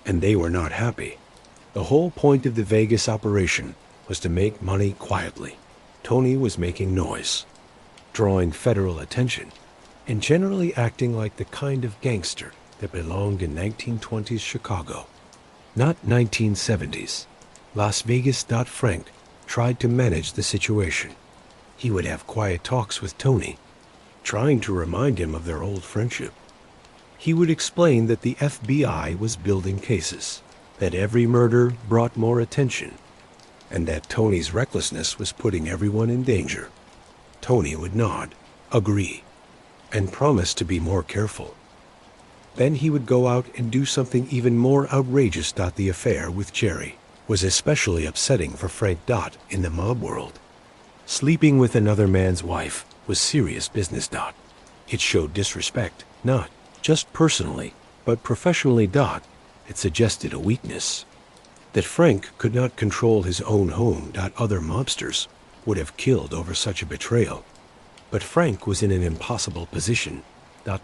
and they were not happy. The whole point of the Vegas operation was to make money quietly. Tony was making noise, drawing federal attention, and generally acting like the kind of gangster that belonged in 1920s Chicago, not 1970s. Las Vegas. Frank tried to manage the situation. He would have quiet talks with Tony, trying to remind him of their old friendship. He would explain that the FBI was building cases, that every murder brought more attention, and that Tony's recklessness was putting everyone in danger. Tony would nod, agree, and promise to be more careful. Then he would go out and do something even more outrageous. The affair with Jerry was especially upsetting for Frank in the mob world. Sleeping with another man's wife was serious business. It showed disrespect, not just personally, but professionally. It suggested a weakness. That Frank could not control his own home. Other mobsters would have killed over such a betrayal. But Frank was in an impossible position.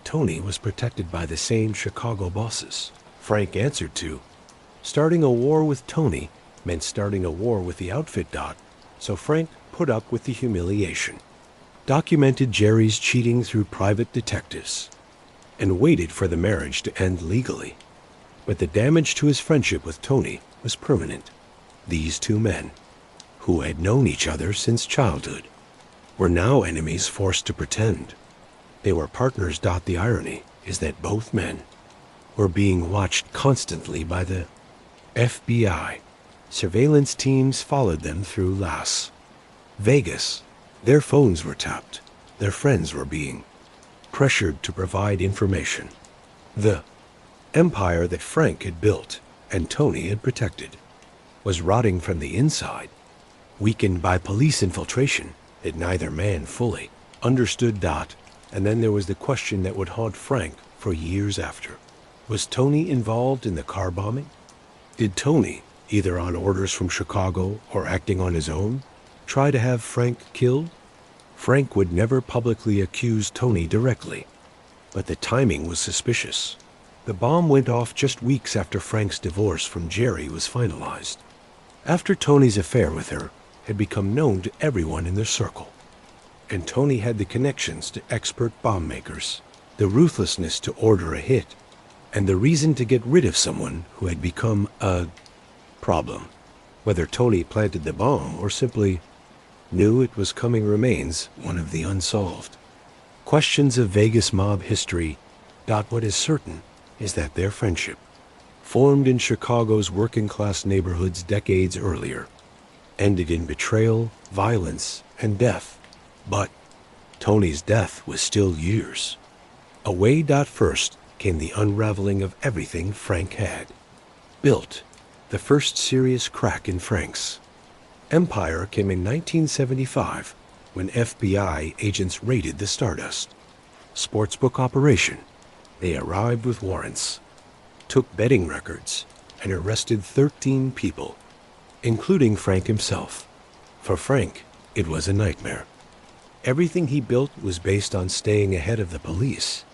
Tony was protected by the same Chicago bosses Frank answered to. Starting a war with Tony meant starting a war with the outfit. So Frank put up with the humiliation, documented Jerry's cheating through private detectives, and waited for the marriage to end legally. But the damage to his friendship with Tony was permanent. These two men, who had known each other since childhood, were now enemies forced to pretend they were partners. The irony is that both men were being watched constantly by the FBI. Surveillance teams followed them through Las Vegas. Their phones were tapped. Their friends were being pressured to provide information. The empire that Frank had built and Tony had protected was rotting from the inside, weakened by police infiltration that neither man fully understood. And then there was the question that would haunt Frank for years after. Was Tony involved in the car bombing? Did Tony, either on orders from Chicago or acting on his own, try to have Frank killed? Frank would never publicly accuse Tony directly, but the timing was suspicious. The bomb went off just weeks after Frank's divorce from Jerry was finalized, after Tony's affair with her had become known to everyone in their circle. And Tony had the connections to expert bomb makers, the ruthlessness to order a hit, and the reason to get rid of someone who had become a problem. Whether Tony planted the bomb or simply knew it was coming remains one of the unsolved questions of Vegas mob history. What is certain is that their friendship, formed in Chicago's working-class neighborhoods decades earlier, ended in betrayal, violence, and death. But Tony's death was still years away. First came the unraveling of everything Frank had built. The first serious crack in Frank's empire came in 1975 when FBI agents raided the Stardust sportsbook operation. They arrived with warrants, took betting records, and arrested 13 people, including Frank himself. For Frank, it was a nightmare. Everything he built was based on staying ahead of the police,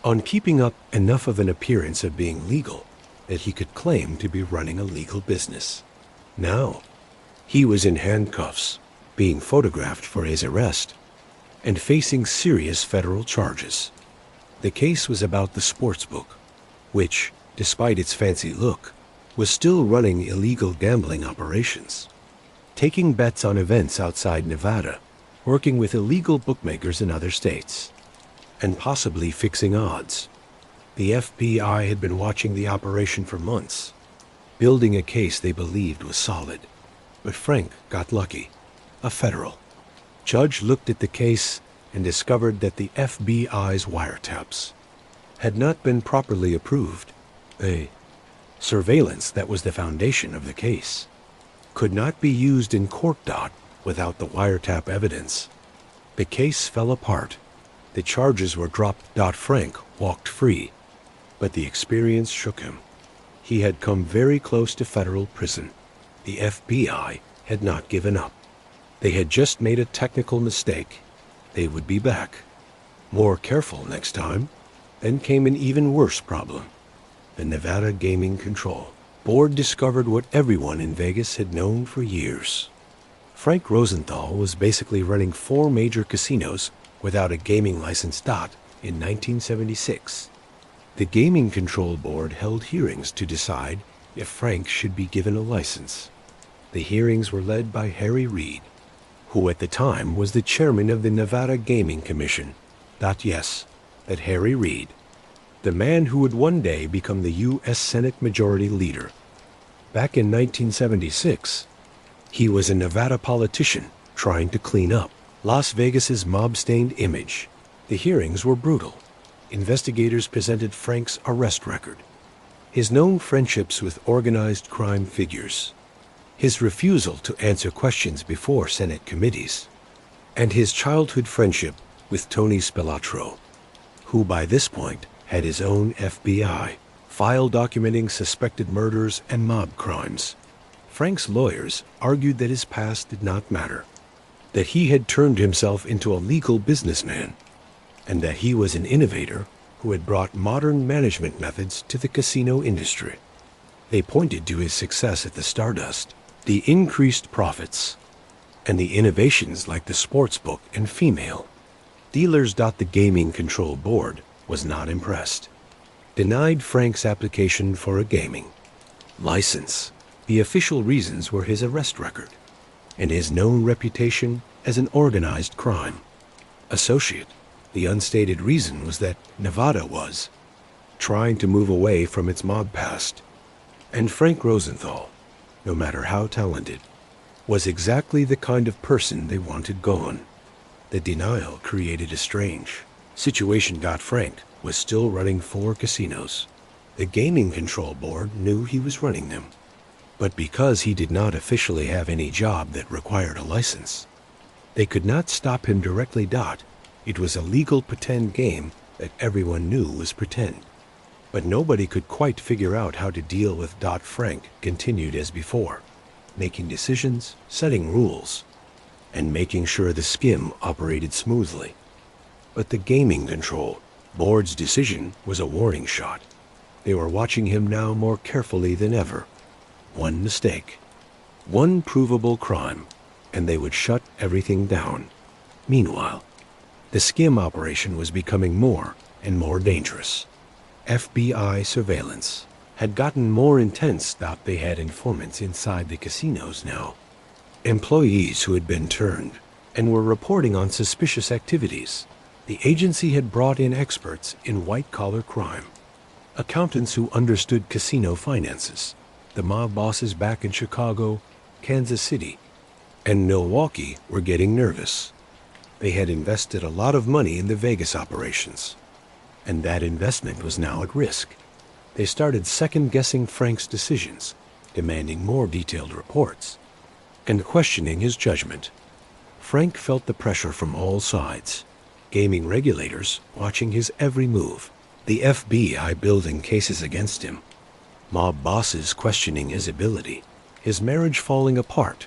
on keeping up enough of an appearance of being legal that he could claim to be running a legal business. Now, he was in handcuffs, being photographed for his arrest, and facing serious federal charges. The case was about the sportsbook, which, despite its fancy look, was still running illegal gambling operations, taking bets on events outside Nevada, working with illegal bookmakers in other states, and possibly fixing odds. The FBI had been watching the operation for months, building a case they believed was solid. But Frank got lucky. A federal judge looked at the case and discovered that the FBI's wiretaps had not been properly approved. A surveillance that was the foundation of the case could not be used in court. Without the wiretap evidence, the case fell apart. The charges were dropped. Frank walked free, but the experience shook him. He had come very close to federal prison. The FBI had not given up. They had just made a technical mistake. They would be back, more careful next time. Then came an even worse problem. The Nevada Gaming Control Board discovered what everyone in Vegas had known for years. Frank Rosenthal was basically running 4 major casinos without a gaming license. In 1976, the Gaming Control Board held hearings to decide if Frank should be given a license. The hearings were led by Harry Reid, who at the time was the chairman of the Nevada Gaming Commission. Yes, that Harry Reid, the man who would one day become the U.S. Senate Majority Leader. Back in 1976, He was a Nevada politician trying to clean up Las Vegas's mob-stained image. The hearings were brutal. Investigators presented Frank's arrest record, his known friendships with organized crime figures, his refusal to answer questions before Senate committees, and his childhood friendship with Tony Spelatro, who by this point had his own FBI file documenting suspected murders and mob crimes. Frank's lawyers argued that his past did not matter, that he had turned himself into a legal businessman, and that he was an innovator who had brought modern management methods to the casino industry. They pointed to his success at the Stardust, the increased profits, and the innovations like the sportsbook and female. Dealers. The Gaming Control Board was not impressed, denied Frank's application for a gaming license. The official reasons were his arrest record and his known reputation as an organized crime associate. The unstated reason was that Nevada was trying to move away from its mob past, and Frank Rosenthal, no matter how talented, was exactly the kind of person they wanted gone. The denial created a strange situation. Frank was still running 4 casinos. The Gaming Control Board knew he was running them, but because he did not officially have any job that required a license, they could not stop him directly. It was a legal pretend game that everyone knew was pretend. But nobody could quite figure out how to deal with. Frank continued as before, making decisions, setting rules, and making sure the skim operated smoothly. But the Gaming Control Board's decision was a warning shot. They were watching him now more carefully than ever. One mistake, one provable crime, and they would shut everything down. Meanwhile, the skim operation was becoming more and more dangerous. FBI surveillance had gotten more intense. They had informants inside the casinos now, employees who had been turned and were reporting on suspicious activities. The agency had brought in experts in white-collar crime, accountants who understood casino finances. The mob bosses back in Chicago, Kansas City, and Milwaukee were getting nervous. They had invested a lot of money in the Vegas operations, and that investment was now at risk. They started second-guessing Frank's decisions, demanding more detailed reports, and questioning his judgment. Frank felt the pressure from all sides. Gaming regulators watching his every move, the FBI building cases against him, mob bosses questioning his ability, his marriage falling apart,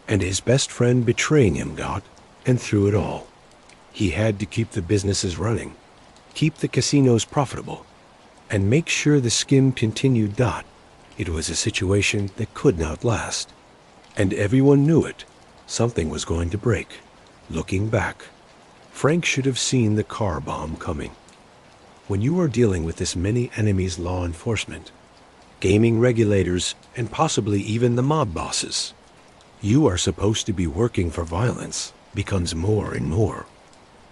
and his best friend betraying him. And through it all, he had to keep the businesses running, keep the casinos profitable, and make sure the skim continued. It was a situation that could not last, and everyone knew it. Something was going to break. Looking back, Frank should have seen the car bomb coming. When you are dealing with this many enemies, law enforcement, gaming regulators, and possibly even the mob bosses, you are supposed to be working for violence becomes more and more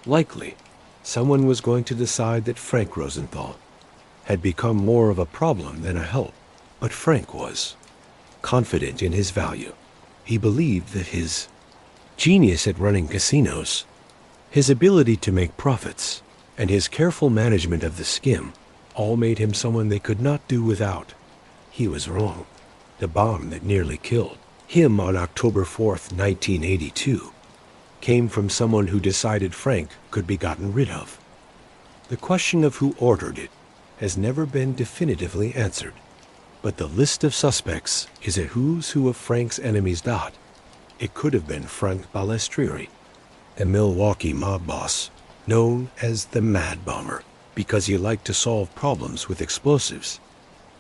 likely. Someone was going to decide that Frank Rosenthal had become more of a problem than a help. But Frank was confident in his value. He believed that his genius at running casinos, his ability to make profits, and his careful management of the skim all made him someone they could not do without. He was wrong. The bomb that nearly killed him on October 4th, 1982, came from someone who decided Frank could be gotten rid of. The question of who ordered it has never been definitively answered, but the list of suspects is a who's who of Frank's enemies. It could have been Frank Balestrieri, a Milwaukee mob boss, known as the Mad Bomber because he liked to solve problems with explosives.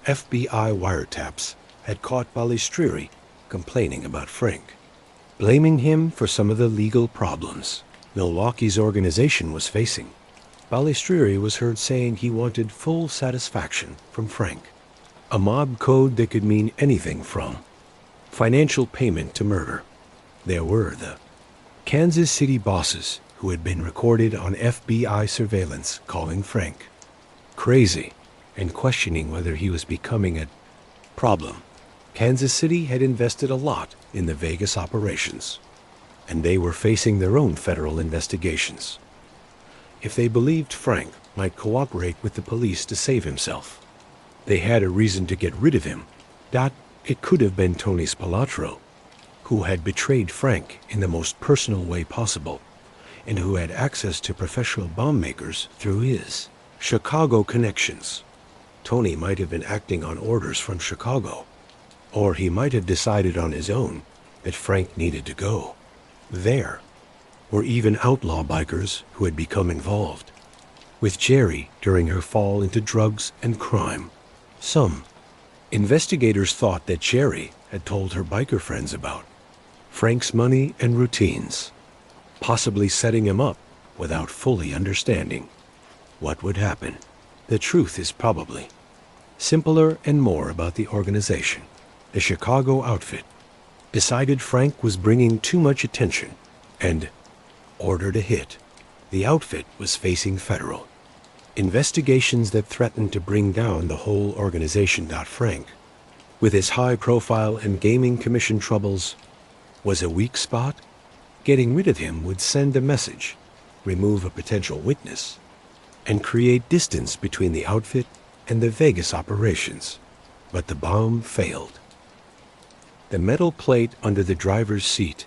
FBI wiretaps had caught Balestrieri complaining about Frank, blaming him for some of the legal problems Milwaukee's organization was facing. Balestrieri was heard saying he wanted full satisfaction from Frank, a mob code that could mean anything from financial payment to murder. There were the Kansas City bosses who had been recorded on FBI surveillance calling Frank crazy and questioning whether he was becoming a problem. Kansas City had invested a lot in the Vegas operations, and they were facing their own federal investigations. If they believed Frank might cooperate with the police to save himself, they had a reason to get rid of him. That it could have been Tony Spelatro, who had betrayed Frank in the most personal way possible, and who had access to professional bomb makers through his Chicago connections. Tony might have been acting on orders from Chicago, or he might have decided on his own that Frank needed to go. There were even outlaw bikers who had become involved with Jerry during her fall into drugs and crime. Some investigators thought that Jerry had told her biker friends about Frank's money and routines, possibly setting him up without fully understanding what would happen. The truth is probably simpler and more about the organization. The Chicago outfit decided Frank was bringing too much attention and ordered a hit. The outfit was facing federal investigations that threatened to bring down the whole organization. Frank, with his high profile and gaming commission troubles, was a weak spot. Getting rid of him would send a message, remove a potential witness, and create distance between the outfit and the Vegas operations. But the bomb failed. The metal plate under the driver's seat,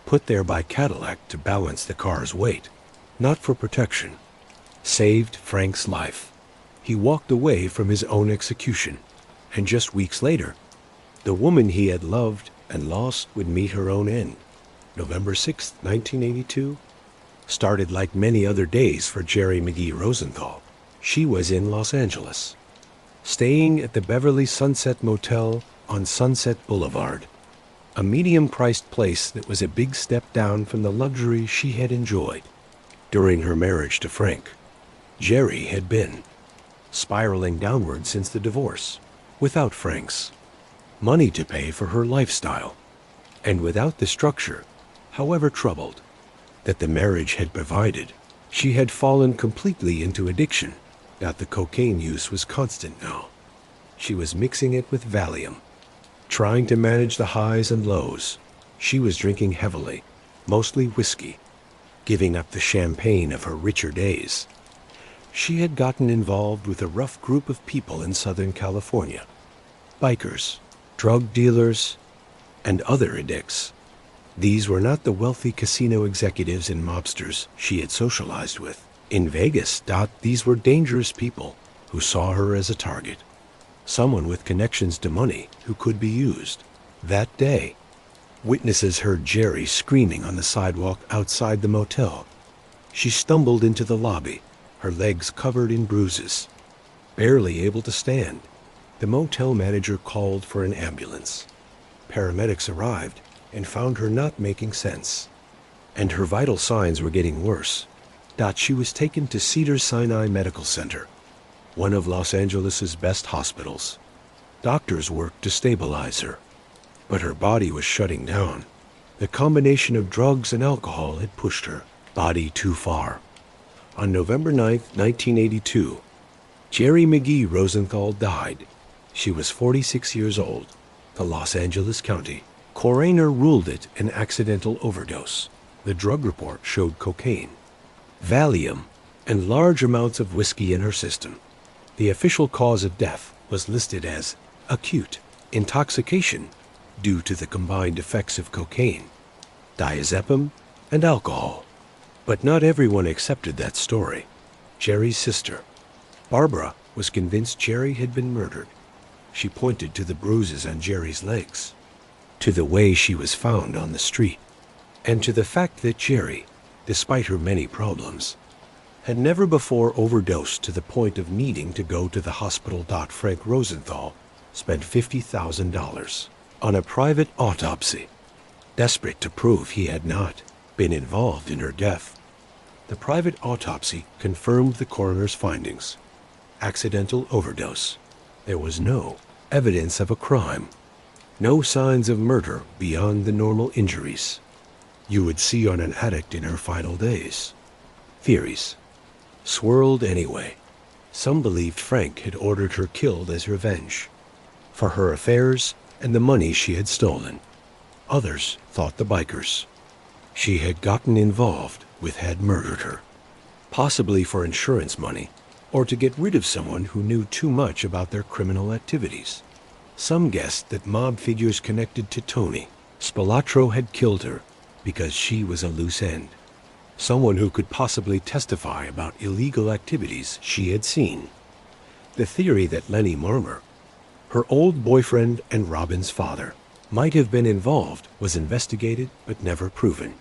put there by Cadillac to balance the car's weight, not for protection, saved Frank's life. He walked away from his own execution, and just weeks later, the woman he had loved and lost would meet her own end. November 6, 1982, started like many other days for Jerry McGee Rosenthal. She was in Los Angeles, staying at the Beverly Sunset Motel on Sunset Boulevard, a medium-priced place that was a big step down from the luxury she had enjoyed during her marriage to Frank. Jerry had been spiraling downward since the divorce, without Frank's money to pay for her lifestyle, and without the structure, however troubled, that the marriage had provided. She had fallen completely into addiction. That the cocaine use was constant now. She was mixing it with Valium, trying to manage the highs and lows. She was drinking heavily, mostly whiskey, giving up the champagne of her richer days. She had gotten involved with a rough group of people in Southern California, bikers, drug dealers, and other addicts. These were not the wealthy casino executives and mobsters she had socialized with. In Vegas, these were dangerous people who saw her as a target, someone with connections to money who could be used. That day, witnesses heard Jerry screaming on the sidewalk outside the motel. She stumbled into the lobby, her legs covered in bruises, barely able to stand. The motel manager called for an ambulance. Paramedics arrived and found her not making sense, and her vital signs were getting worse. She was taken to Cedars-Sinai Medical Center, one of Los Angeles' best hospitals. Doctors worked to stabilize her, but her body was shutting down. The combination of drugs and alcohol had pushed her body too far. On November 9, 1982, Jerry McGee Rosenthal died. She was 46 years old. The Los Angeles County coroner ruled it an accidental overdose. The drug report showed cocaine, Valium, and large amounts of whiskey in her system. The official cause of death was listed as acute intoxication due to the combined effects of cocaine, diazepam, and alcohol. But not everyone accepted that story. Jerry's sister, Barbara, was convinced Jerry had been murdered. She pointed to the bruises on Jerry's legs, to the way she was found on the street, and to the fact that Jerry, despite her many problems, had never before overdosed to the point of needing to go to the hospital. Frank Rosenthal spent $50,000 on a private autopsy, desperate to prove he had not been involved in her death. The private autopsy confirmed the coroner's findings. Accidental overdose. There was no evidence of a crime, no signs of murder beyond the normal injuries you would see on an addict in her final days. Theories swirled anyway. Some believed Frank had ordered her killed as revenge for her affairs and the money she had stolen. Others thought the bikers she had gotten involved with had murdered her, possibly for insurance money or to get rid of someone who knew too much about their criminal activities. Some guessed that mob figures connected to Tony Spelatro had killed her because she was a loose end, someone who could possibly testify about illegal activities she had seen. The theory that Lenny Marmer, her old boyfriend and Robin's father, might have been involved was investigated but never proven.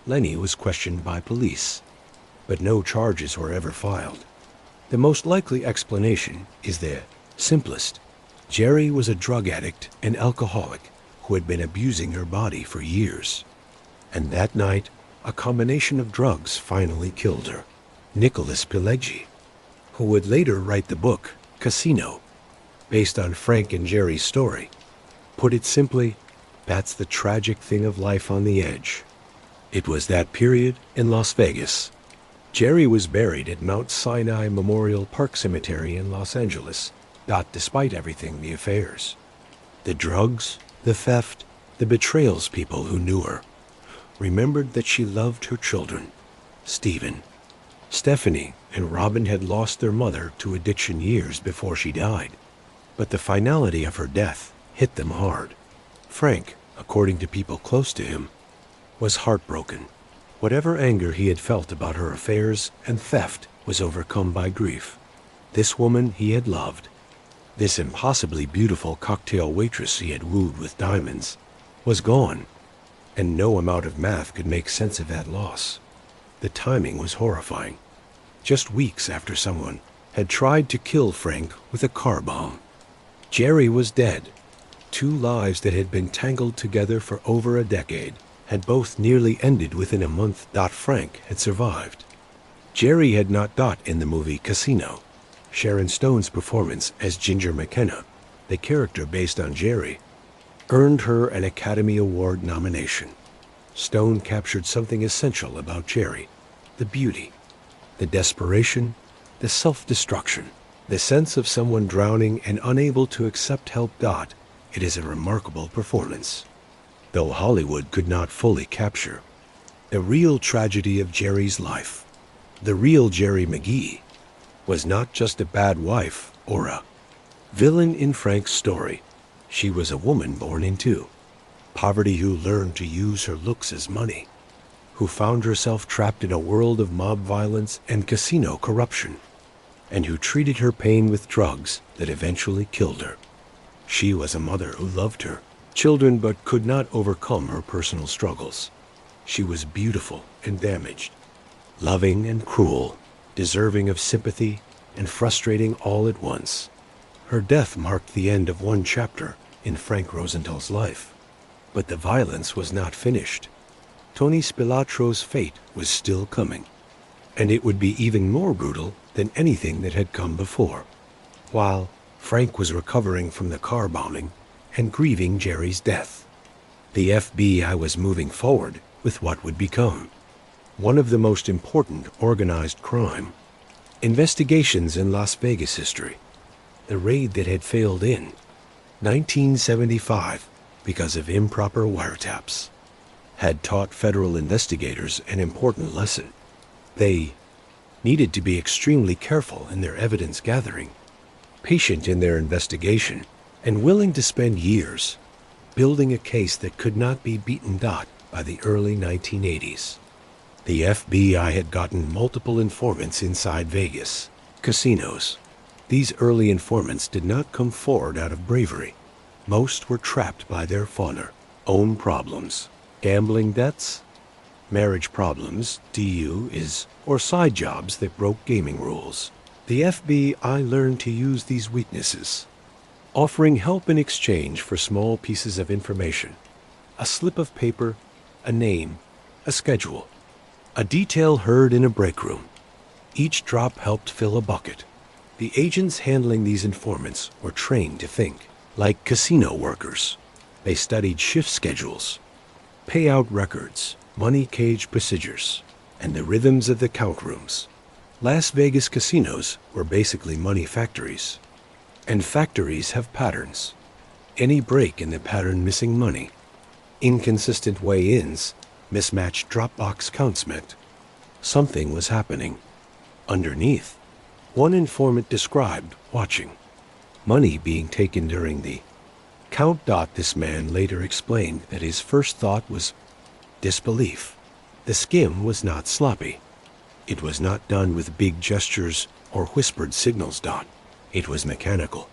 Lenny was questioned by police, but no charges were ever filed. The most likely explanation is the simplest. Jerry was a drug addict and alcoholic who had been abusing her body for years. And that night, a combination of drugs finally killed her. Nicholas Pileggi, who would later write the book Casino, based on Frank and Jerry's story, put it simply, that's the tragic thing of life on the edge. It was that period in Las Vegas. Jerry was buried at Mount Sinai Memorial Park Cemetery in Los Angeles, despite everything, the affairs, the drugs, the theft, the betrayals. People who knew her remembered that she loved her children. Stephen, Stephanie, and Robin had lost their mother to addiction years before she died, but the finality of her death hit them hard. Frank, according to people close to him, was heartbroken. Whatever anger he had felt about her affairs and theft was overcome by grief. This woman he had loved, this impossibly beautiful cocktail waitress he had wooed with diamonds, was gone, and no amount of math could make sense of that loss. The timing was horrifying. Just weeks after someone had tried to kill Frank with a car bomb. Jerry was dead. Two lives that had been tangled together for over a decade had both nearly ended within a month. Frank had survived. Jerry had not in the movie Casino. Sharon Stone's performance as Ginger McKenna, the character based on Jerry, earned her an Academy Award nomination. Stone captured something essential about Jerry: the beauty, the desperation, the self-destruction, the sense of someone drowning and unable to accept help. It is a remarkable performance, though Hollywood could not fully capture the real tragedy of Jerry's life. The real Jerry McGee was not just a bad wife or a villain in Frank's story. She was a woman born into poverty who learned to use her looks as money, who found herself trapped in a world of mob violence and casino corruption, and who treated her pain with drugs that eventually killed her. She was a mother who loved her children but could not overcome her personal struggles. She was beautiful and damaged, loving and cruel, deserving of sympathy and frustrating all at once. Her death marked the end of one chapter in Frank Rosenthal's life. But the violence was not finished. Tony Spelatro's fate was still coming, and it would be even more brutal than anything that had come before. While Frank was recovering from the car bombing and grieving Jerry's death, the FBI was moving forward with what would become one of the most important organized crime investigations in Las Vegas history. The raid that had failed in 1975 because of improper wiretaps had taught federal investigators an important lesson. They needed to be extremely careful in their evidence gathering, patient in their investigation, and willing to spend years building a case that could not be beaten by the early 1980s. The FBI had gotten multiple informants inside Vegas casinos. These early informants did not come forward out of bravery. Most were trapped by their own problems, gambling debts, marriage problems, or side jobs that broke gaming rules. The FBI learned to use these weaknesses, offering help in exchange for small pieces of information: a slip of paper, a name, a schedule, a detail heard in a break room. Each drop helped fill a bucket. The agents handling these informants were trained to think like casino workers. They studied shift schedules, payout records, money cage procedures, and the rhythms of the count rooms. Las Vegas casinos were basically money factories, and factories have patterns. Any break in the pattern missing money. Inconsistent weigh-ins, mismatched Dropbox counts meant. Something was happening. Underneath, one informant described watching. Money being taken during the count. This man later explained that his first thought was disbelief. The skim was not sloppy. It was not done with big gestures or whispered signals. It was mechanical.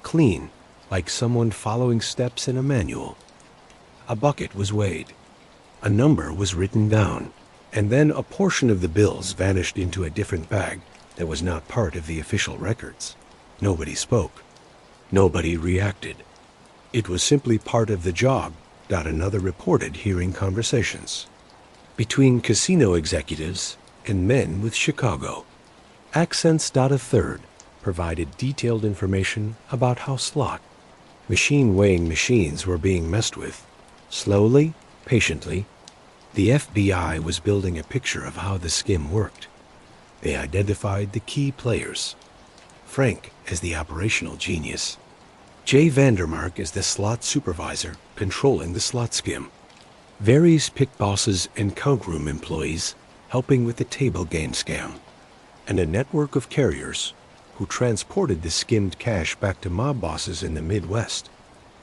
Clean, like someone following steps in a manual. A bucket was weighed. A number was written down, and then a portion of the bills vanished into a different bag that was not part of the official records. Nobody spoke. Nobody reacted. It was simply part of the job. Another reported hearing conversations between casino executives and men with Chicago. Accents. A third provided detailed information about how slot machine weighing machines were being messed with. Slowly, patiently, the FBI was building a picture of how the skim worked. They identified the key players. Frank as the operational genius. Jay Vandermark as the slot supervisor controlling the slot skim. Various pick bosses and count room employees helping with the table game scam. And a network of carriers who transported the skimmed cash back to mob bosses in the Midwest.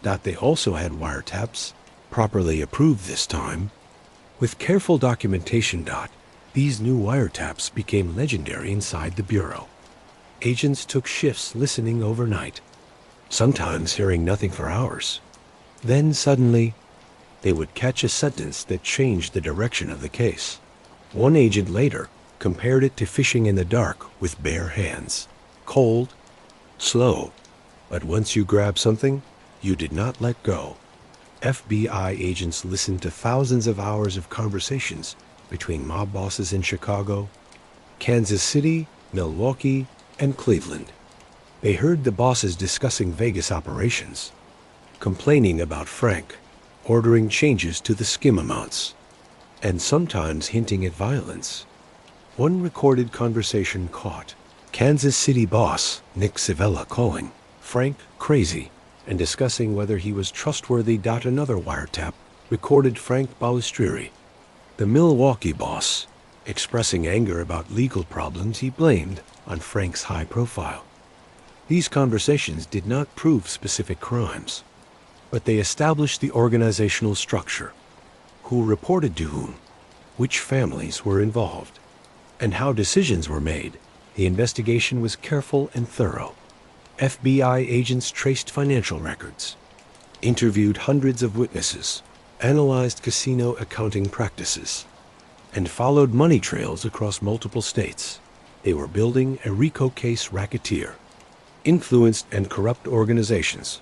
They also had wiretaps, properly approved this time. With careful documentation. These new wiretaps became legendary inside the Bureau. Agents took shifts listening overnight, sometimes hearing nothing for hours. Then suddenly, they would catch a sentence that changed the direction of the case. One agent later compared it to fishing in the dark with bare hands. Cold, slow, but once you grab something, you did not let go. FBI agents listened to thousands of hours of conversations between mob bosses in Chicago, Kansas City, Milwaukee, and Cleveland. They heard the bosses discussing Vegas operations, complaining about Frank, ordering changes to the skim amounts, and sometimes hinting at violence. One recorded conversation caught Kansas City boss Nick Civella calling Frank crazy and discussing whether he was trustworthy. Another wiretap recorded Frank Balistrieri, the Milwaukee boss, expressing anger about legal problems he blamed on Frank's high profile. These conversations did not prove specific crimes, but they established the organizational structure, who reported to whom, which families were involved, and how decisions were made. The investigation was careful and thorough. FBI agents traced financial records, interviewed hundreds of witnesses, analyzed casino accounting practices, and followed money trails across multiple states. They were building a RICO case racketeer, influenced and corrupt organizations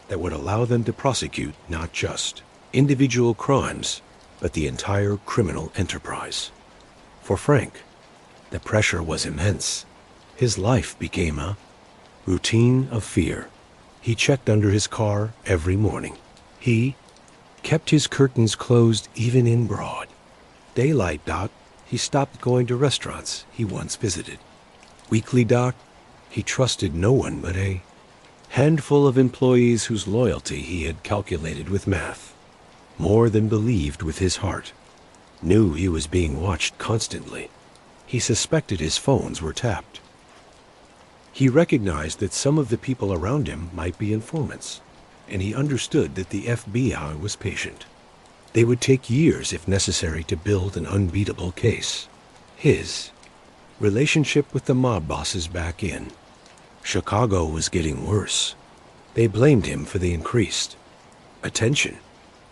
that would allow them to prosecute not just individual crimes, but the entire criminal enterprise. For Frank, the pressure was immense. His life became a routine of fear. He checked under his car every morning. He kept his curtains closed even in broad daylight. He stopped going to restaurants he once visited. Weekly. He trusted no one but a handful of employees whose loyalty he had calculated with math, more than believed with his heart. Knew he was being watched constantly. He suspected his phones were tapped. He recognized that some of the people around him might be informants, and he understood that the FBI was patient. They would take years if necessary to build an unbeatable case. His relationship with the mob bosses back in Chicago was getting worse. They blamed him for the increased attention.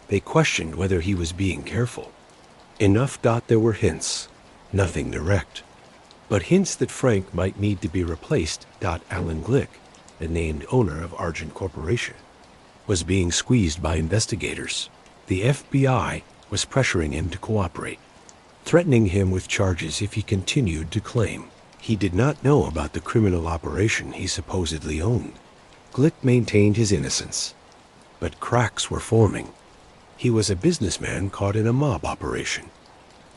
They questioned whether he was being careful. Enough. There were hints, nothing direct, but hints that Frank might need to be replaced. Alan Glick, the named owner of Argent Corporation, was being squeezed by investigators. The FBI was pressuring him to cooperate, threatening him with charges if he continued to claim he did not know about the criminal operation he supposedly owned. Glick maintained his innocence, but cracks were forming. He was a businessman caught in a mob operation,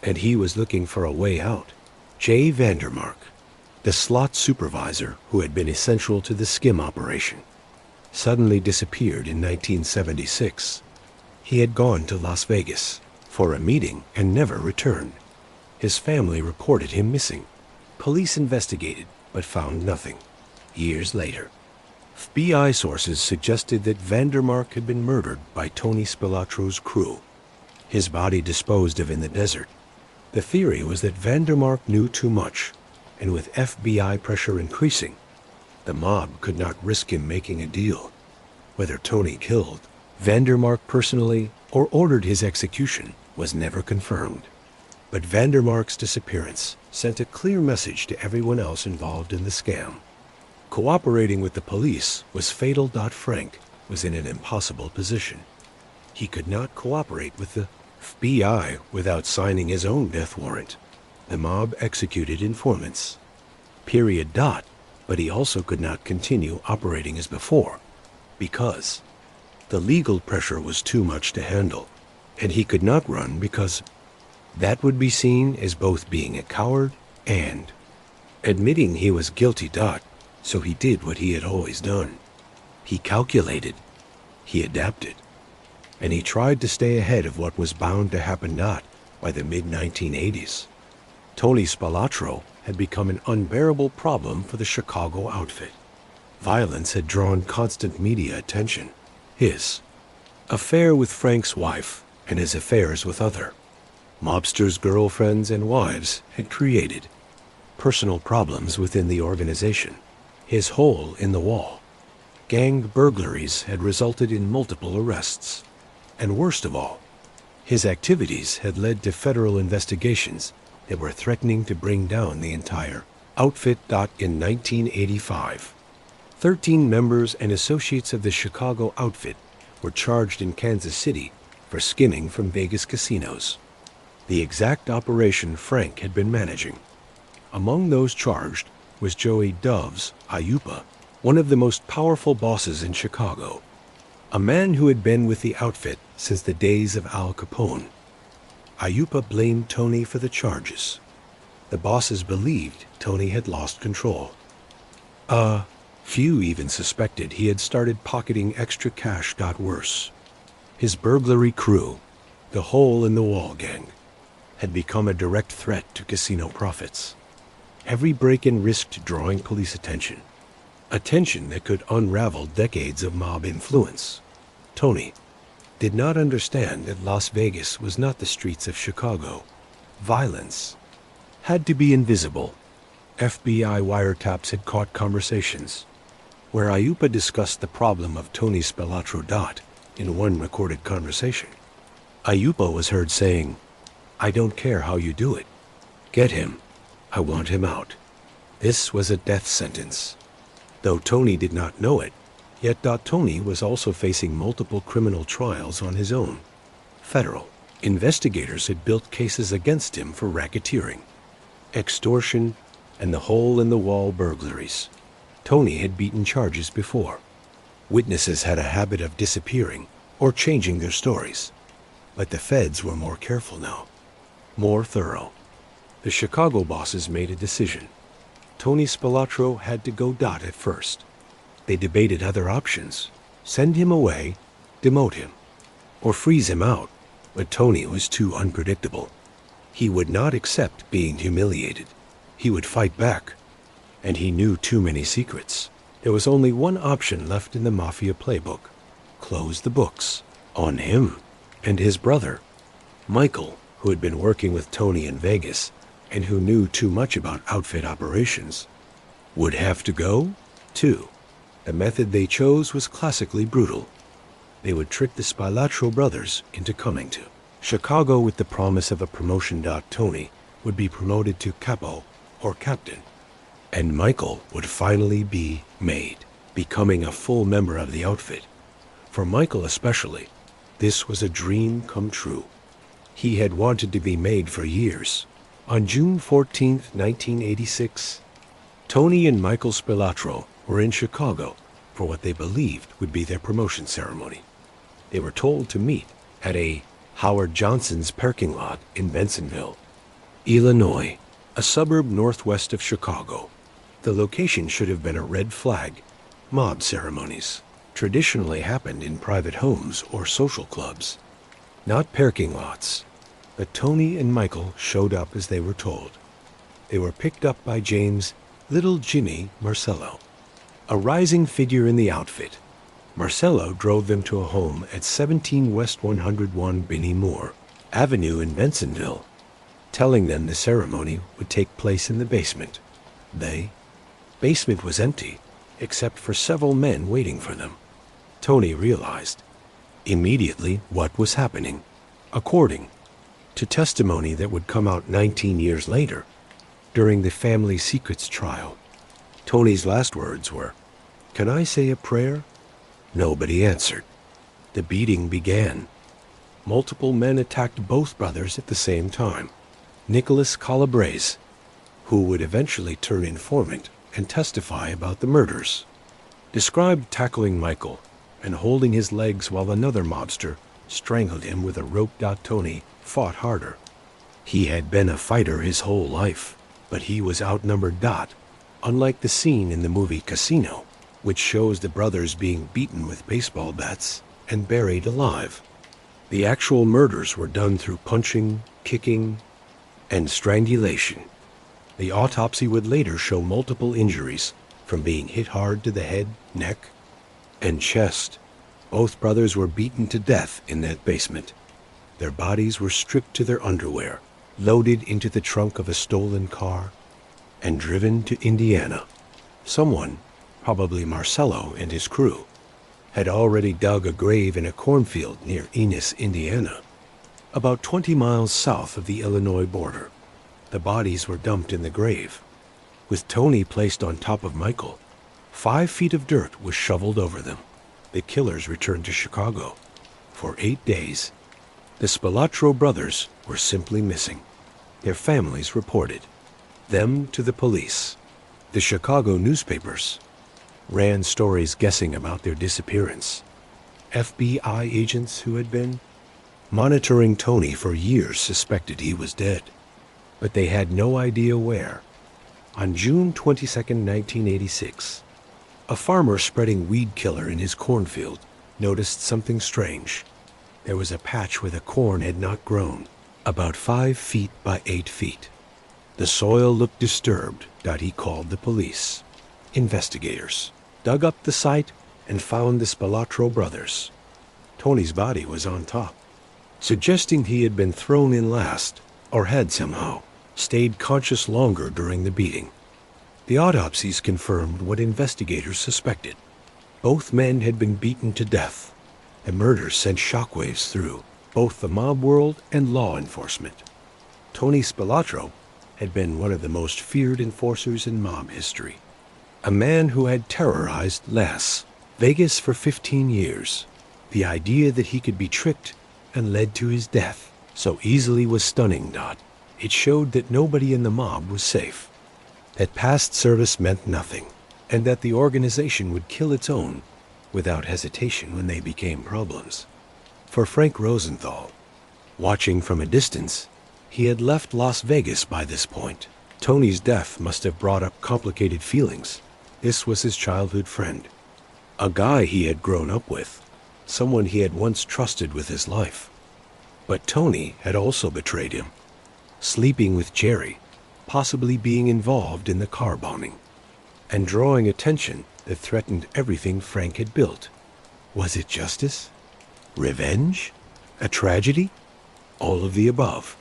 and he was looking for a way out. Jay Vandermark, the slot supervisor who had been essential to the skim operation, suddenly disappeared in 1976. He had gone to Las Vegas for a meeting and never returned. His family reported him missing. Police investigated, but found nothing. Years later, FBI sources suggested that Vandermark had been murdered by Tony Spelatro's crew, his body disposed of in the desert. The theory was that Vandermark knew too much, and with FBI pressure increasing, the mob could not risk him making a deal. Whether Tony killed Vandermark personally or ordered his execution was never confirmed. But Vandermark's disappearance sent a clear message to everyone else involved in the scam. Cooperating with the police was fatal. Frank was in an impossible position. He could not cooperate with the FBI without signing his own death warrant. The mob executed informants. Period. But he also could not continue operating as before, because the legal pressure was too much to handle, and he could not run because that would be seen as both being a coward and admitting he was guilty. So he did what he had always done. He calculated, he adapted, and he tried to stay ahead of what was bound to happen. By the mid-1980s, Tony Spelatro had become an unbearable problem for the Chicago outfit. Violence had drawn constant media attention. His affair with Frank's wife and his affairs with other mobsters' girlfriends and wives had created personal problems within the organization. His hole in the wall, gang burglaries had resulted in multiple arrests. And worst of all, his activities had led to federal investigations that were threatening to bring down the entire outfit. In 1985, 13 members and associates of the Chicago outfit were charged in Kansas City for skimming from Vegas casinos, the exact operation Frank had been managing. Among those charged was Joey Dove's Ayupa, one of the most powerful bosses in Chicago, a man who had been with the outfit since the days of Al Capone. Ayupa blamed Tony for the charges. The bosses believed Tony had lost control. Few even suspected he had started pocketing extra cash. Worse, his burglary crew, the Hole in the Wall gang, had become a direct threat to casino profits. Every break-in risked drawing police attention that could unravel decades of mob influence. Tony did not understand that Las Vegas was not the streets of Chicago. Violence had to be invisible. FBI wiretaps had caught conversations where Ayupa discussed the problem of Tony Spelatro. In one recorded conversation, Ayupa was heard saying, "I don't care how you do it. Get him. I want him out." This was a death sentence. Though Tony did not know it, yet Tony was also facing multiple criminal trials on his own. Federal investigators had built cases against him for racketeering, extortion, and the hole-in-the-wall burglaries. Tony had beaten charges before. Witnesses had a habit of disappearing or changing their stories, but the feds were more careful now, more thorough. The Chicago bosses made a decision. Tony Spelatro had to go. At first, they debated other options: send him away, demote him, or freeze him out. But Tony was too unpredictable. He would not accept being humiliated. He would fight back, and he knew too many secrets. There was only one option left in the Mafia playbook: close the books on him and his brother. Michael, who had been working with Tony in Vegas and who knew too much about outfit operations, would have to go too. The method they chose was classically brutal. They would trick the Spelatro brothers into coming to Chicago with the promise of a promotion. Tony would be promoted to capo, or captain, and Michael would finally be made, becoming a full member of the outfit. For Michael especially, this was a dream come true. He had wanted to be made for years. On June 14, 1986, Tony and Michael Spelatro were in Chicago for what they believed would be their promotion ceremony. They were told to meet at a Howard Johnson's parking lot in Bensonville, Illinois, a suburb northwest of Chicago. The location should have been a red flag, mob ceremonies. traditionally happened in private homes or social clubs, not parking lots. But Tony and Michael showed up as they were told. They were picked up by James "Little Jimmy" Marcello, a rising figure in the outfit. Marcello drove them to a home at 17 West 101 Binney Moore Avenue in Bensonville, telling them the ceremony would take place in the basement. Basement was empty, except for several men waiting for them. Tony realized immediately what was happening. According to testimony that would come out 19 years later, during the family secrets trial, Tony's last words were, "Can I say a prayer?" Nobody answered. The beating began. Multiple men attacked both brothers at the same time. Nicholas Calabrese, who would eventually turn informant and testify about the murders, described tackling Michael and holding his legs while another mobster strangled him with a rope. Tony fought harder. He had been a fighter his whole life, but he was outnumbered. Unlike the scene in the movie Casino, which shows the brothers being beaten with baseball bats and buried alive, the actual murders were done through punching, kicking, and strangulation. The autopsy would later show multiple injuries from being hit hard to the head, neck, and chest. Both brothers were beaten to death in that basement. Their bodies were stripped to their underwear, loaded into the trunk of a stolen car, and driven to Indiana. Someone, probably Marcello and his crew, had already dug a grave in a cornfield near Ennis, Indiana, about 20 miles south of the Illinois border. The bodies were dumped in the grave, with Tony placed on top of Michael. 5 feet of dirt was shoveled over them. The killers returned to Chicago. For 8 days, the Spelatro brothers were simply missing. Their families reported them to the police. The Chicago newspapers ran stories guessing about their disappearance. FBI agents who had been monitoring Tony for years suspected he was dead, but they had no idea where. On June 22, 1986, a farmer spreading weed killer in his cornfield noticed something strange. There was a patch where the corn had not grown, about 5 feet by 8 feet. The soil looked disturbed. He called the police. Investigators dug up the site and found the Spelatro brothers. Tony's body was on top, suggesting he had been thrown in last or had somehow stayed conscious longer during the beating. The autopsies confirmed what investigators suspected. Both men had been beaten to death. The murders sent shockwaves through both the mob world and law enforcement. Tony Spelatro had been one of the most feared enforcers in mob history, a man who had terrorized Las Vegas for 15 years. The idea that he could be tricked and led to his death so easily was stunning. It showed that nobody in the mob was safe, that past service meant nothing, and that the organization would kill its own without hesitation when they became problems. For Frank Rosenthal, watching from a distance, he had left Las Vegas by this point. Tony's death must have brought up complicated feelings. This was his childhood friend, a guy he had grown up with, someone he had once trusted with his life. But Tony had also betrayed him, sleeping with Jerry, possibly being involved in the car bombing, and drawing attention that threatened everything Frank had built. Was it justice? Revenge? A tragedy? All of the above.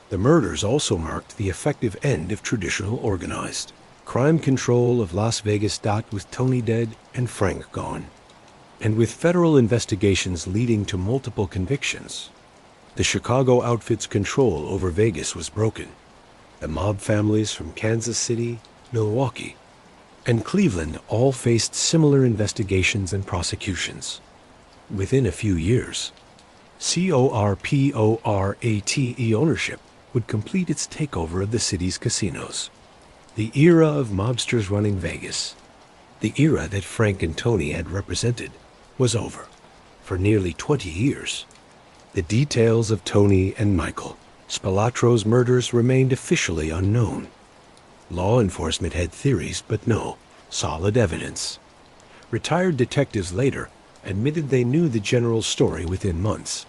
The murders also marked the effective end of traditional organized crime control of Las Vegas. With Tony dead and Frank gone, and with federal investigations leading to multiple convictions, the Chicago outfit's control over Vegas was broken. The mob families from Kansas City, Milwaukee, and Cleveland all faced similar investigations and prosecutions. Within a few years, corporate ownership would complete its takeover of the city's casinos. The era of mobsters running Vegas, the era that Frank and Tony had represented, was over. For nearly 20 years, the details of Tony and Michael Spelatro's murders remained officially unknown. Law enforcement had theories, but no solid evidence. Retired detectives later admitted they knew the general story within months.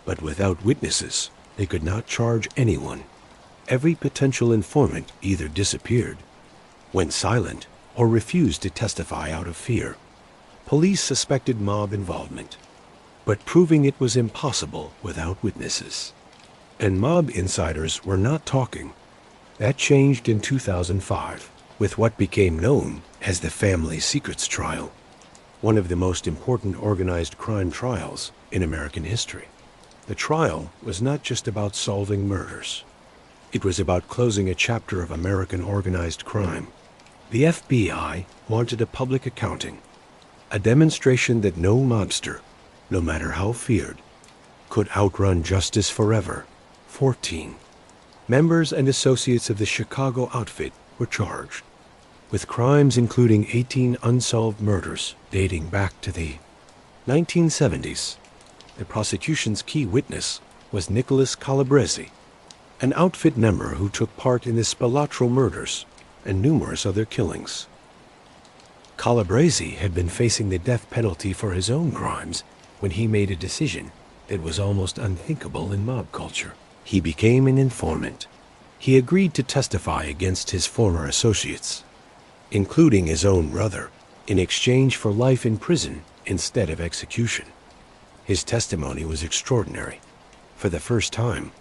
But without witnesses, they could not charge anyone. Every potential informant either disappeared, went silent, or refused to testify out of fear. Police suspected mob involvement, but proving it was impossible without witnesses. And mob insiders were not talking. That changed in 2005 with what became known as the Family Secrets Trial, one of the most important organized crime trials in American history. The trial was not just about solving murders. It was about closing a chapter of American organized crime. The FBI wanted a public accounting, a demonstration that no mobster, no matter how feared, could outrun justice forever. 14 members and associates of the Chicago outfit were charged with crimes including 18 unsolved murders dating back to the 1970s. The prosecution's key witness was Nicholas Calabrese, an outfit member who took part in the Spelatro murders and numerous other killings. Calabrese had been facing the death penalty for his own crimes when he made a decision that was almost unthinkable in mob culture. He became an informant. He agreed to testify against his former associates, including his own brother, in exchange for life in prison instead of execution. His testimony was extraordinary. For the first time,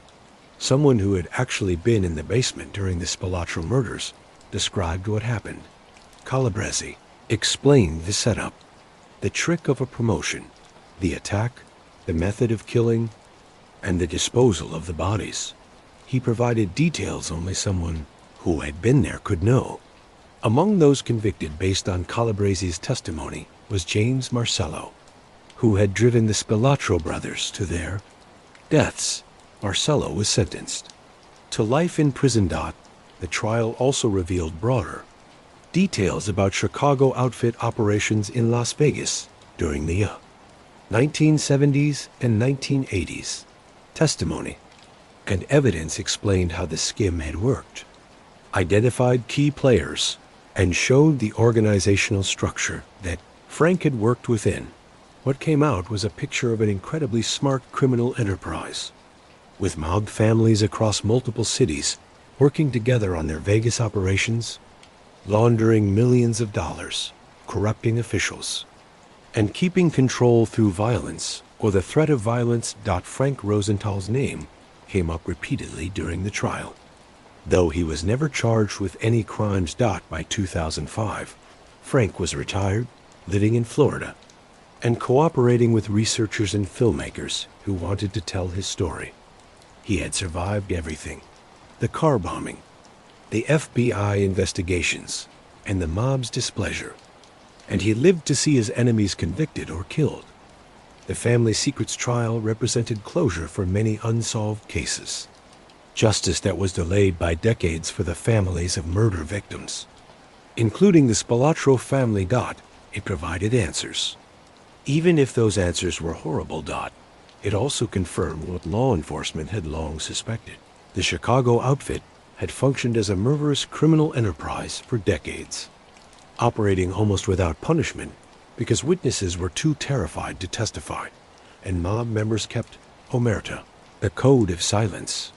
someone who had actually been in the basement during the Spelatro murders described what happened. Calabrese explained the setup, the trick of a promotion, the attack, the method of killing, and the disposal of the bodies. He provided details only someone who had been there could know. Among those convicted based on Calabrese's testimony was James Marcello, who had driven the Spelatro brothers to their deaths. Marcello was sentenced to life in prison. The trial also revealed broader details about Chicago outfit operations in Las Vegas during the 1970s and 1980s. Testimony and evidence explained how the scheme had worked, identified key players, and showed the organizational structure that Frank had worked within. What came out was a picture of an incredibly smart criminal enterprise, with mob families across multiple cities working together on their Vegas operations, laundering millions of dollars, corrupting officials, and keeping control through violence or the threat of violence. Frank Rosenthal's name came up repeatedly during the trial, though he was never charged with any crimes. By 2005, Frank was retired, living in Florida, and cooperating with researchers and filmmakers who wanted to tell his story. He had survived everything: the car bombing, the FBI investigations, and the mob's displeasure, and he lived to see his enemies convicted or killed. The Family Secrets trial represented closure for many unsolved cases, justice that was delayed by decades for the families of murder victims, including the Spelatro family. It provided answers. Even if those answers were horrible. It also confirmed what law enforcement had long suspected. The Chicago outfit had functioned as a murderous criminal enterprise for decades, operating almost without punishment because witnesses were too terrified to testify, and mob members kept omerta, the code of silence,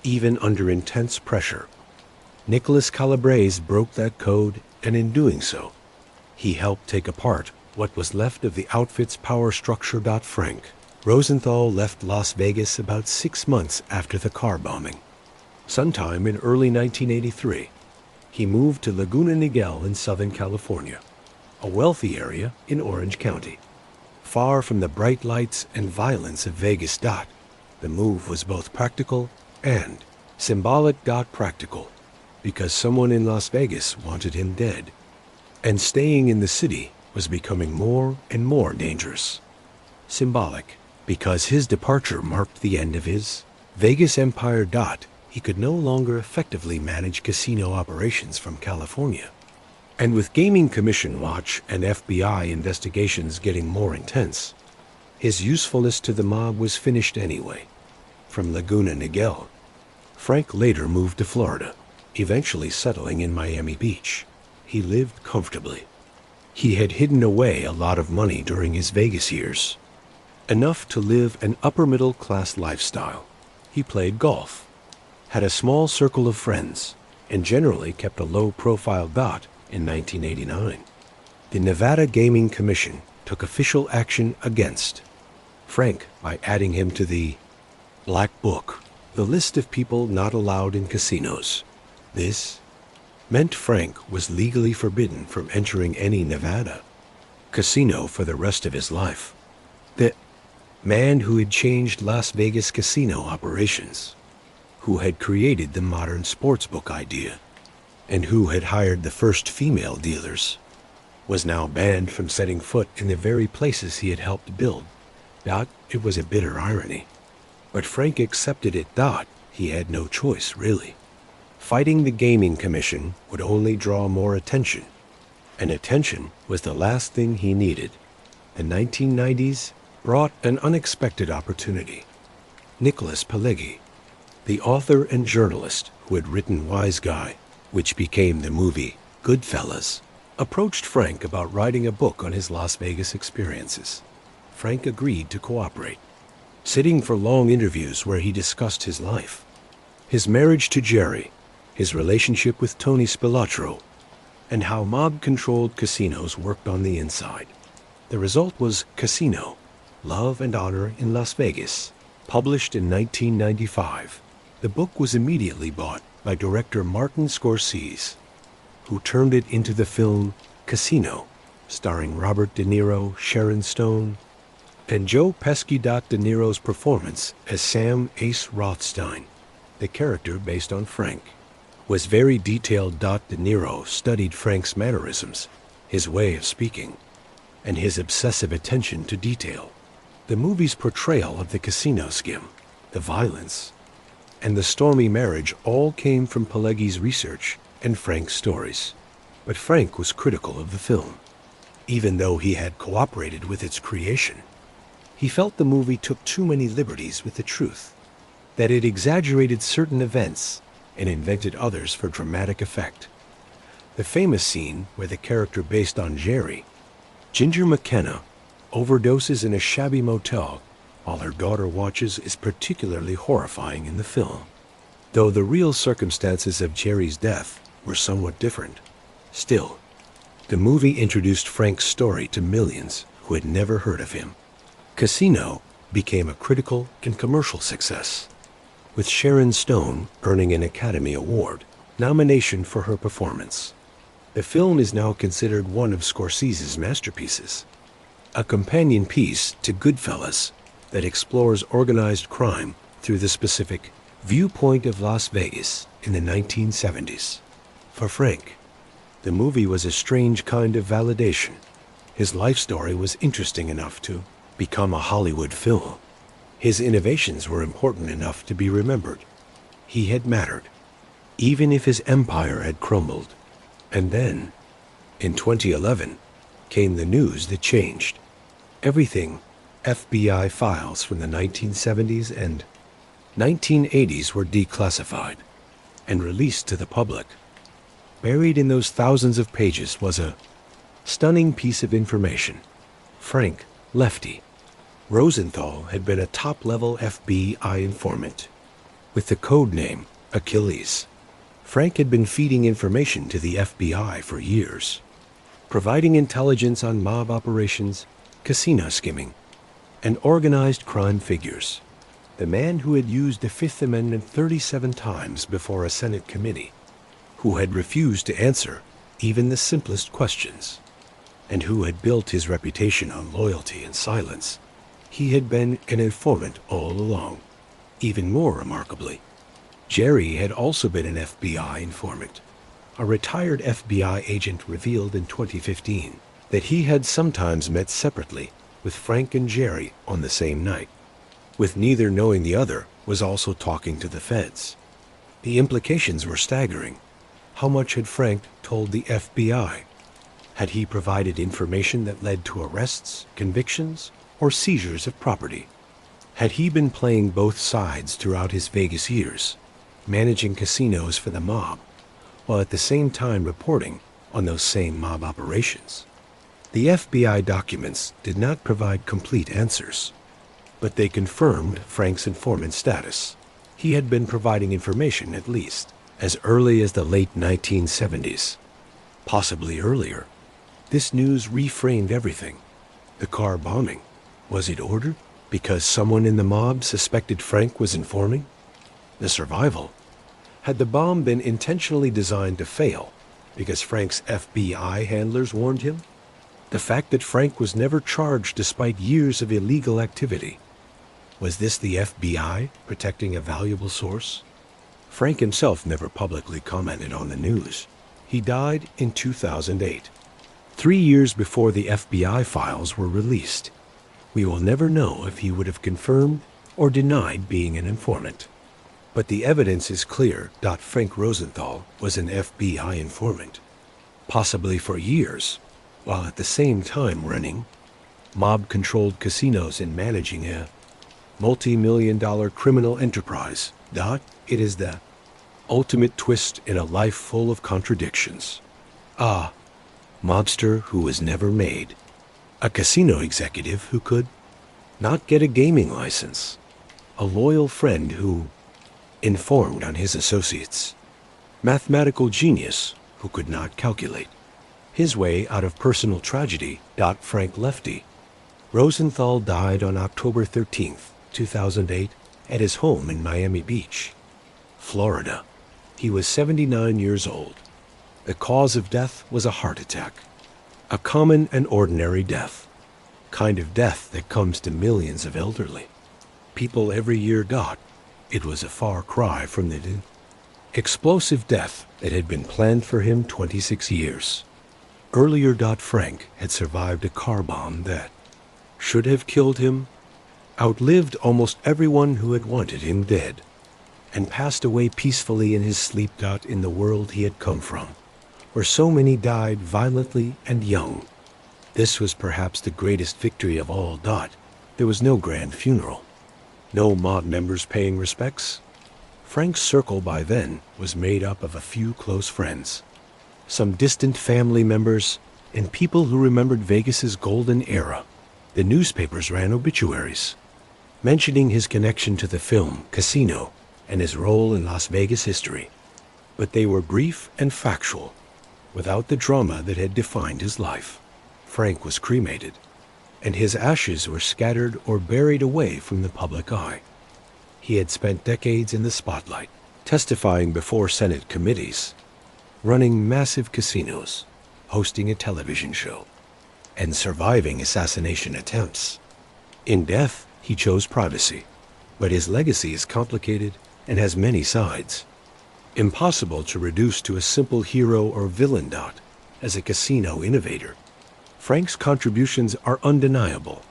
even under intense pressure. Nicholas Calabrese broke that code, and in doing so, he helped take apart what was left of the outfit's power structure. Frank Rosenthal left Las Vegas about 6 months after the car bombing. Sometime in early 1983, he moved to Laguna Niguel in Southern California, a wealthy area in Orange County, far from the bright lights and violence of Vegas. The move was both practical and symbolic. Practical, because someone in Las Vegas wanted him dead, and staying in the city was becoming more and more dangerous. Symbolic, because his departure marked the end of his Vegas empire. He could no longer effectively manage casino operations from California. And with Gaming Commission watch and FBI investigations getting more intense, his usefulness to the mob was finished anyway. From Laguna Niguel, Frank later moved to Florida, eventually settling in Miami Beach. He lived comfortably. He had hidden away a lot of money during his Vegas years, enough to live an upper-middle-class lifestyle. He played golf, had a small circle of friends, and generally kept a low-profile. In 1989, the Nevada Gaming Commission took official action against Frank by adding him to the Black Book, the list of people not allowed in casinos. This meant Frank was legally forbidden from entering any Nevada casino for the rest of his life. The man who had changed Las Vegas casino operations, who had created the modern sportsbook idea, and who had hired the first female dealers, was now banned from setting foot in the very places he had helped build. It was a bitter irony, but Frank accepted it. He had no choice, really. Fighting the Gaming Commission would only draw more attention, and attention was the last thing he needed. The 1990s brought an unexpected opportunity. Nicholas Pileggi, the author and journalist who had written Wise Guy, which became the movie Goodfellas, approached Frank about writing a book on his Las Vegas experiences. Frank agreed to cooperate, sitting for long interviews where he discussed his life, his marriage to Jerry, his relationship with Tony Spelatro, and how mob-controlled casinos worked on the inside. The result was Casino, Love and Honor in Las Vegas, published in 1995. The book was immediately bought by director Martin Scorsese, who turned it into the film Casino, starring Robert De Niro, Sharon Stone, and Joe Pesci. De Niro's performance as Sam Ace Rothstein, the character based on Frank, was very detailed. De Niro studied Frank's mannerisms, his way of speaking, and his obsessive attention to detail. The movie's portrayal of the casino skim, the violence, and the stormy marriage all came from Pileggi's research and Frank's stories. But Frank was critical of the film. Even though he had cooperated with its creation, he felt the movie took too many liberties with the truth, that it exaggerated certain events and invented others for dramatic effect. The famous scene where the character based on Jerry, Ginger McKenna, overdoses in a shabby motel while her daughter watches is particularly horrifying in the film. Though the real circumstances of Jerry's death were somewhat different, still, the movie introduced Frank's story to millions who had never heard of him. Casino became a critical and commercial success, with Sharon Stone earning an Academy Award nomination for her performance. The film is now considered one of Scorsese's masterpieces, a companion piece to Goodfellas that explores organized crime through the specific viewpoint of Las Vegas in the 1970s. For Frank, the movie was a strange kind of validation. His life story was interesting enough to become a Hollywood film. His innovations were important enough to be remembered. He had mattered, even if his empire had crumbled. And then, in 2011, came the news that changed everything. FBI files from the 1970s and 1980s were declassified and released to the public. Buried in those thousands of pages was a stunning piece of information. Frank Lefty Rosenthal had been a top-level FBI informant with the code name Achilles. Frank had been feeding information to the FBI for years, providing intelligence on mob operations, casino skimming, and organized crime figures. The man who had used the Fifth Amendment 37 times before a Senate committee, who had refused to answer even the simplest questions, and who had built his reputation on loyalty and silence. He had been an informant all along. Even more remarkably, Jerry had also been an FBI informant. A retired FBI agent revealed in 2015 that he had sometimes met separately with Frank and Jerry on the same night, with neither knowing the other was also talking to the feds. The implications were staggering. How much had Frank told the FBI? Had he provided information that led to arrests, convictions, or seizures of property? Had he been playing both sides throughout his Vegas years, managing casinos for the mob, while at the same time reporting on those same mob operations? The FBI documents did not provide complete answers, but they confirmed Frank's informant status. He had been providing information, at least, as early as the late 1970s, possibly earlier. This news reframed everything. The car bombing. Was it ordered because someone in the mob suspected Frank was informing? The survival. Had the bomb been intentionally designed to fail because Frank's FBI handlers warned him? The fact that Frank was never charged despite years of illegal activity. Was this the FBI protecting a valuable source? Frank himself never publicly commented on the news. He died in 2008, 3 years before the FBI files were released. We will never know if he would have confirmed or denied being an informant. But the evidence is clear. Frank Rosenthal was an FBI informant, possibly for years, while at the same time running mob-controlled casinos and managing a multi-million-dollar criminal enterprise. It is the ultimate twist in a life full of contradictions. Mobster who was never made. A casino executive who could not get a gaming license. A loyal friend who informed on his associates. Mathematical genius who could not calculate. His way out of personal tragedy. Frank Lefty. Rosenthal died on October 13th, 2008, at his home in Miami Beach, Florida. He was 79 years old. The cause of death was a heart attack. A common and ordinary death. Kind of death that comes to millions of elderly people every year. It was a far cry from the explosive death that had been planned for him 26 years. Earlier. Frank had survived a car bomb that should have killed him, outlived almost everyone who had wanted him dead, and passed away peacefully in his sleep. In the world he had come from, where so many died violently and young. This was perhaps the greatest victory of all. There was no grand funeral, no mob members paying respects. Frank's circle by then was made up of a few close friends, some distant family members, and people who remembered Vegas's golden era. The newspapers ran obituaries, mentioning his connection to the film Casino and his role in Las Vegas history. But they were brief and factual, without the drama that had defined his life. Frank was cremated, and his ashes were scattered or buried away from the public eye. He had spent decades in the spotlight, testifying before Senate committees, running massive casinos, hosting a television show, and surviving assassination attempts. In death, he chose privacy, but his legacy is complicated and has many sides. Impossible to reduce to a simple hero or villain. As a casino innovator, Frank's contributions are undeniable.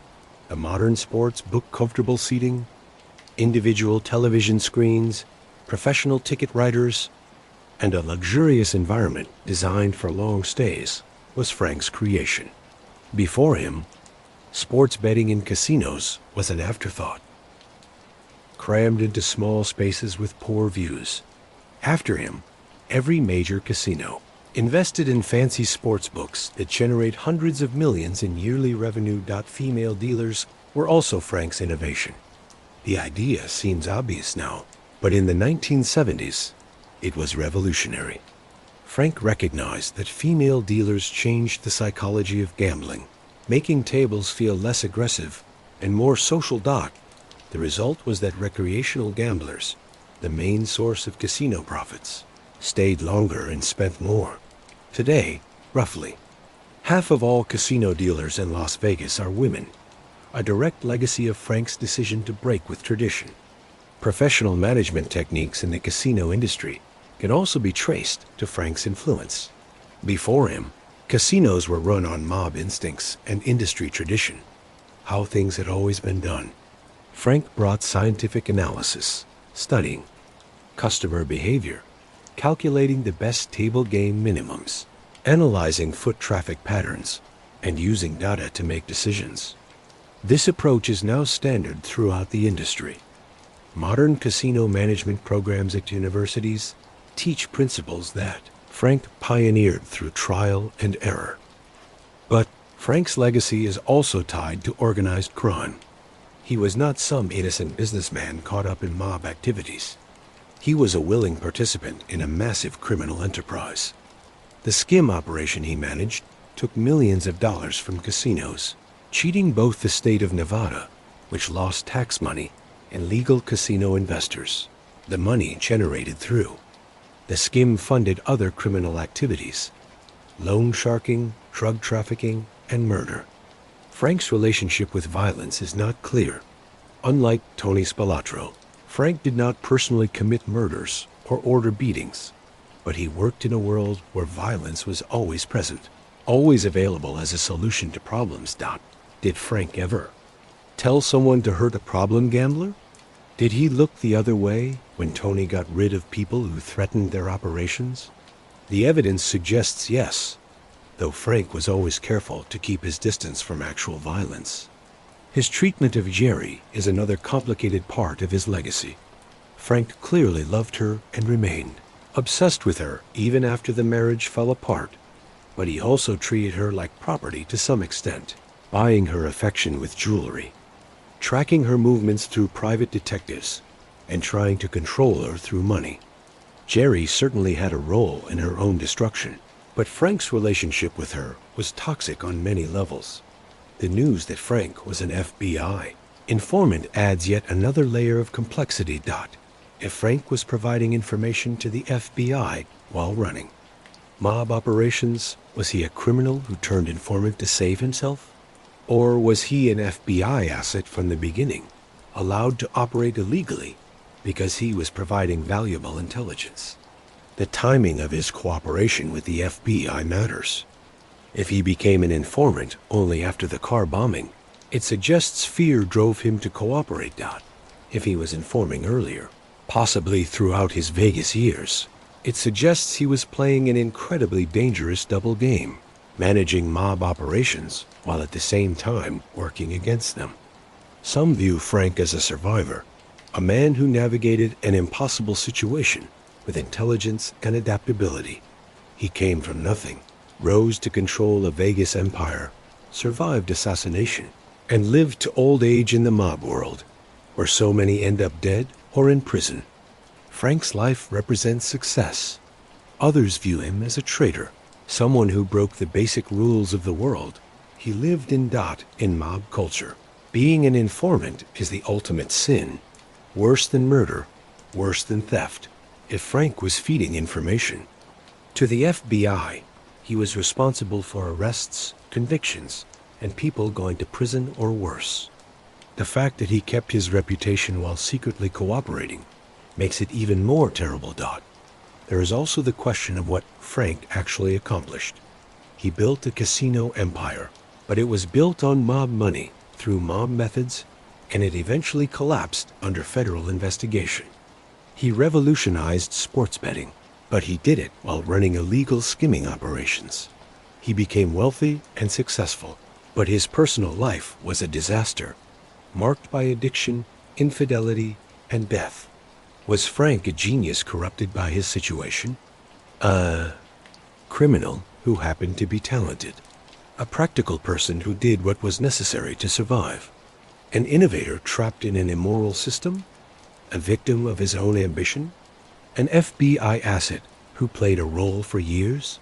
The modern sports book comfortable seating, individual television screens, professional ticket writers, and a luxurious environment designed for long stays was Frank's creation. Before him, sports betting in casinos was an afterthought, crammed into small spaces with poor views. After him, every major casino invested in fancy sports books that generate hundreds of millions in yearly revenue. Female dealers were also Frank's innovation. The idea seems obvious now, but in the 1970s, it was revolutionary. Frank recognized that female dealers changed the psychology of gambling, making tables feel less aggressive and more social. The result was that recreational gamblers, the main source of casino profits, stayed longer and spent more. Today, roughly half of all casino dealers in Las Vegas are women, a direct legacy of Frank's decision to break with tradition. Professional management techniques in the casino industry can also be traced to Frank's influence. Before him, casinos were run on mob instincts and industry tradition, how things had always been done. Frank brought scientific analysis, studying customer behavior, calculating the best table game minimums, analyzing foot traffic patterns, and using data to make decisions. This approach is now standard throughout the industry. Modern casino management programs at universities teach principles that Frank pioneered through trial and error. But Frank's legacy is also tied to organized crime. He was not some innocent businessman caught up in mob activities. He was a willing participant in a massive criminal enterprise. The skim operation he managed took millions of dollars from casinos, cheating both the state of Nevada, which lost tax money, and legal casino investors. The money generated through the skim funded other criminal activities: loan sharking, drug trafficking, and murder. Frank's relationship with violence is not clear. Unlike Tony Spelatro, Frank did not personally commit murders or order beatings, but he worked in a world where violence was always present, always available as a solution to problems. Did Frank ever tell someone to hurt a problem gambler? Did he look the other way when Tony got rid of people who threatened their operations? The evidence suggests yes, though Frank was always careful to keep his distance from actual violence. His treatment of Jerry is another complicated part of his legacy. Frank clearly loved her and remained obsessed with her even after the marriage fell apart, but he also treated her like property to some extent, buying her affection with jewelry, tracking her movements through private detectives, and trying to control her through money. Jerry certainly had a role in her own destruction, but Frank's relationship with her was toxic on many levels. The news that Frank was an FBI informant adds yet another layer of complexity. If Frank was providing information to the FBI while running mob operations, was he a criminal who turned informant to save himself? Or was he an FBI asset from the beginning, allowed to operate illegally because he was providing valuable intelligence? The timing of his cooperation with the FBI matters. If he became an informant only after the car bombing, it suggests fear drove him to cooperate. If he was informing earlier, possibly throughout his Vegas years, it suggests he was playing an incredibly dangerous double game, managing mob operations while at the same time working against them. Some view Frank as a survivor, a man who navigated an impossible situation with intelligence and adaptability. He came from nothing, rose to control a Vegas empire, survived assassination, and lived to old age in the mob world, where so many end up dead or in prison. Frank's life represents success. Others view him as a traitor, someone who broke the basic rules of the world. He lived in mob culture. Being an informant is the ultimate sin, worse than murder, worse than theft. If Frank was feeding information to the FBI, he was responsible for arrests, convictions, and people going to prison or worse. The fact that he kept his reputation while secretly cooperating makes it even more terrible. There is also the question of what Frank actually accomplished. He built a casino empire, but it was built on mob money through mob methods, and it eventually collapsed under federal investigation. He revolutionized sports betting, but he did it while running illegal skimming operations. He became wealthy and successful, but his personal life was a disaster, marked by addiction, infidelity, and death. Was Frank a genius corrupted by his situation? A criminal who happened to be talented? A practical person who did what was necessary to survive? An innovator trapped in an immoral system? A victim of his own ambition? An FBI asset who played a role for years?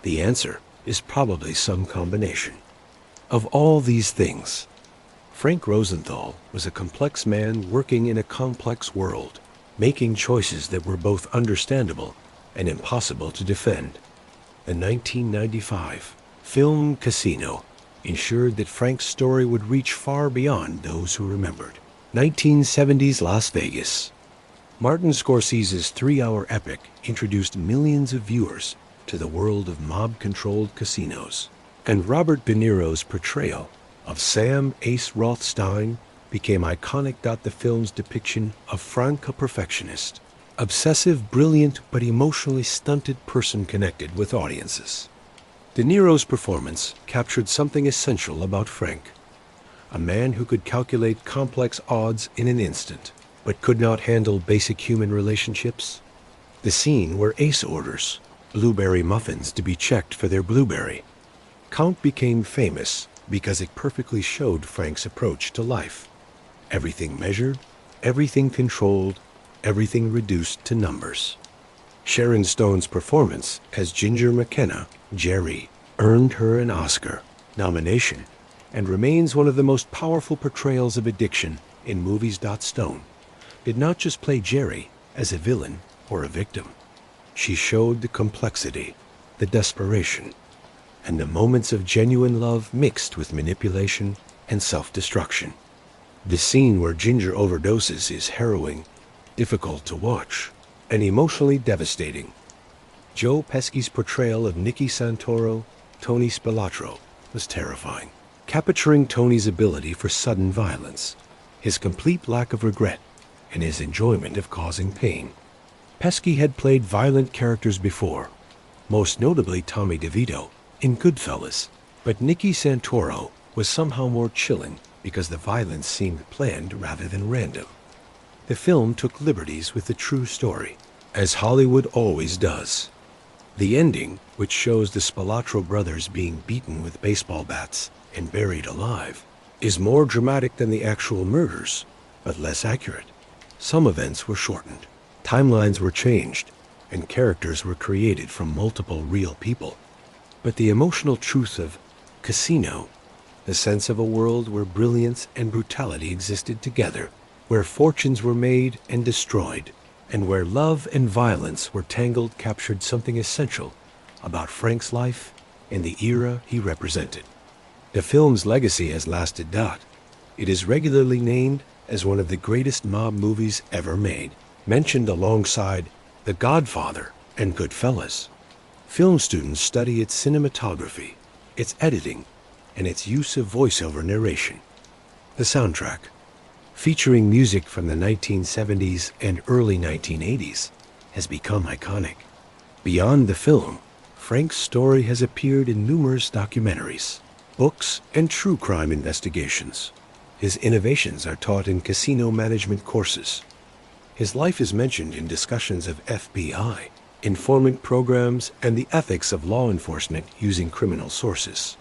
The answer is probably some combination of all these things. Frank Rosenthal was a complex man working in a complex world, making choices that were both understandable and impossible to defend. The 1995 film Casino ensured that Frank's story would reach far beyond those who remembered. 1970s Las Vegas. Martin Scorsese's three-hour epic introduced millions of viewers to the world of mob-controlled casinos, and Robert De Niro's portrayal of Sam Ace Rothstein became iconic. The film's depiction of Frank, a perfectionist, obsessive, brilliant, but emotionally stunted person connected with audiences. De Niro's performance captured something essential about Frank, a man who could calculate complex odds in an instant, but could not handle basic human relationships. The scene where Ace orders blueberry muffins to be checked for their blueberry Count became famous because it perfectly showed Frank's approach to life. Everything measured, everything controlled, everything reduced to numbers. Sharon Stone's performance as Ginger McKenna, Jerry, earned her an Oscar nomination and remains one of the most powerful portrayals of addiction in movies. Stone did not just play Jerry as a villain or a victim. She showed the complexity, the desperation, and the moments of genuine love mixed with manipulation and self-destruction. The scene where Ginger overdoses is harrowing, difficult to watch, and emotionally devastating. Joe Pesci's portrayal of Nicky Santoro, Tony Spelatro, was terrifying, capturing Tony's ability for sudden violence, his complete lack of regret, and his enjoyment of causing pain. Pesci had played violent characters before, most notably Tommy DeVito in Goodfellas, but Nicky Santoro was somehow more chilling because the violence seemed planned rather than random. The film took liberties with the true story, as Hollywood always does. The ending, which shows the Spelatro brothers being beaten with baseball bats and buried alive, is more dramatic than the actual murders, but less accurate. Some events were shortened, timelines were changed, and characters were created from multiple real people. But the emotional truth of Casino, the sense of a world where brilliance and brutality existed together, where fortunes were made and destroyed, and where love and violence were tangled, captured something essential about Frank's life and the era he represented. The film's legacy has lasted. It is regularly named as one of the greatest mob movies ever made, mentioned alongside The Godfather and Goodfellas. Film students study its cinematography, its editing, and its use of voiceover narration. The soundtrack, featuring music from the 1970s and early 1980s, has become iconic. Beyond the film, Frank's story has appeared in numerous documentaries, books, and true crime investigations. His innovations are taught in casino management courses. His life is mentioned in discussions of FBI, informant programs, and the ethics of law enforcement using criminal sources.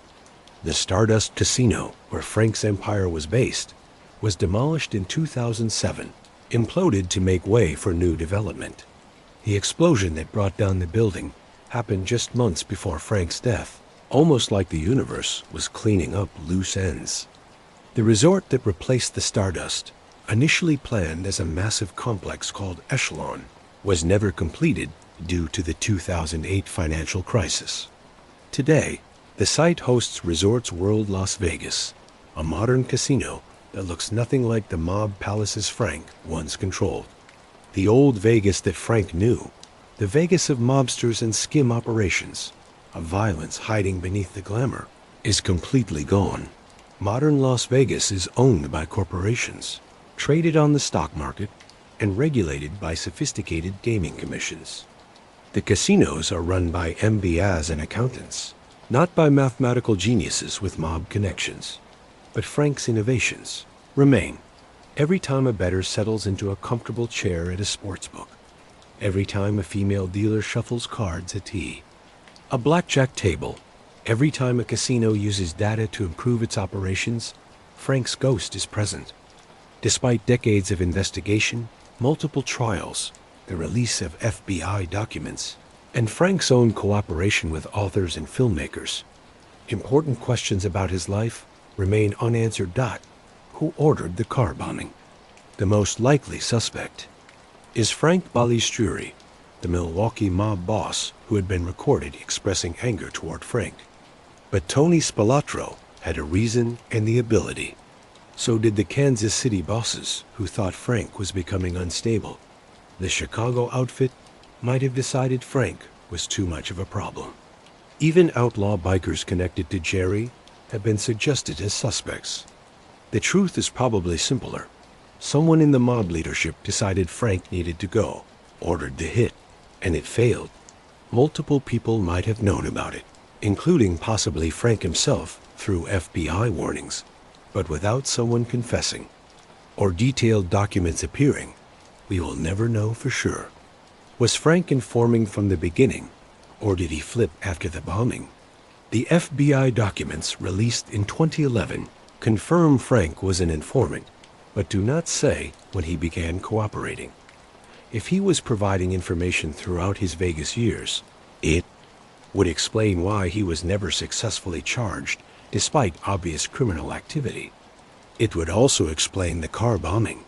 The Stardust Casino, where Frank's empire was based, was demolished in 2007, imploded to make way for new development. The explosion that brought down the building happened just months before Frank's death, almost like the universe was cleaning up loose ends. The resort that replaced the Stardust, initially planned as a massive complex called Echelon, was never completed due to the 2008 financial crisis. Today, the site hosts Resorts World Las Vegas, a modern casino that looks nothing like the mob palaces Frank once controlled. The old Vegas that Frank knew, the Vegas of mobsters and skim operations, of violence hiding beneath the glamour, is completely gone. Modern Las Vegas is owned by corporations, traded on the stock market, and regulated by sophisticated gaming commissions. The casinos are run by MBAs and accountants, not by mathematical geniuses with mob connections. But Frank's innovations remain. Every time a bettor settles into a comfortable chair at a sportsbook, every time a female dealer shuffles cards at tea, a blackjack table, every time a casino uses data to improve its operations, Frank's ghost is present. Despite decades of investigation, multiple trials, the release of FBI documents, and Frank's own cooperation with authors and filmmakers, important questions about his life remain unanswered. Who ordered the car bombing? The most likely suspect is Frank Balistrieri, the Milwaukee mob boss who had been recorded expressing anger toward Frank. But Tony Spelatro had a reason and the ability. So did the Kansas City bosses who thought Frank was becoming unstable. The Chicago outfit might have decided Frank was too much of a problem. Even outlaw bikers connected to Jerry have been suggested as suspects. The truth is probably simpler. Someone in the mob leadership decided Frank needed to go, ordered the hit, and it failed. Multiple people might have known about it, including possibly Frank himself through FBI warnings, but without someone confessing or detailed documents appearing, we will never know for sure. Was Frank informing from the beginning, or did he flip after the bombing? The FBI documents released in 2011 confirm Frank was an informant, but do not say when he began cooperating. If he was providing information throughout his Vegas years, it would explain why he was never successfully charged despite obvious criminal activity. It would also explain the car bombing.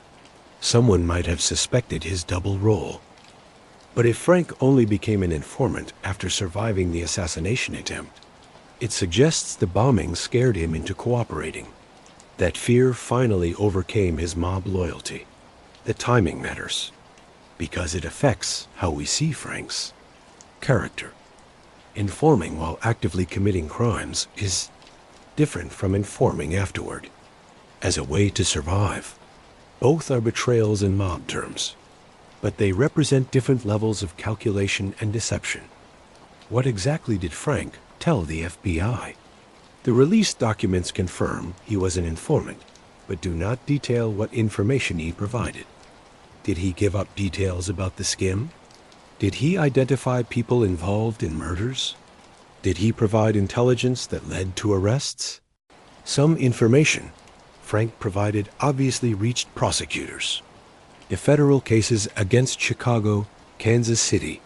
Someone might have suspected his double role. But if Frank only became an informant after surviving the assassination attempt, it suggests the bombing scared him into cooperating. That fear finally overcame his mob loyalty. The timing matters, because it affects how we see Frank's character. Informing while actively committing crimes is different from informing afterward, as a way to survive. Both are betrayals in mob terms, but they represent different levels of calculation and deception. What exactly did Frank tell the FBI? The released documents confirm he was an informant, but do not detail what information he provided. Did he give up details about the skim? Did he identify people involved in murders? Did he provide intelligence that led to arrests? Some information Frank provided obviously reached prosecutors. The federal cases against Chicago, Kansas City,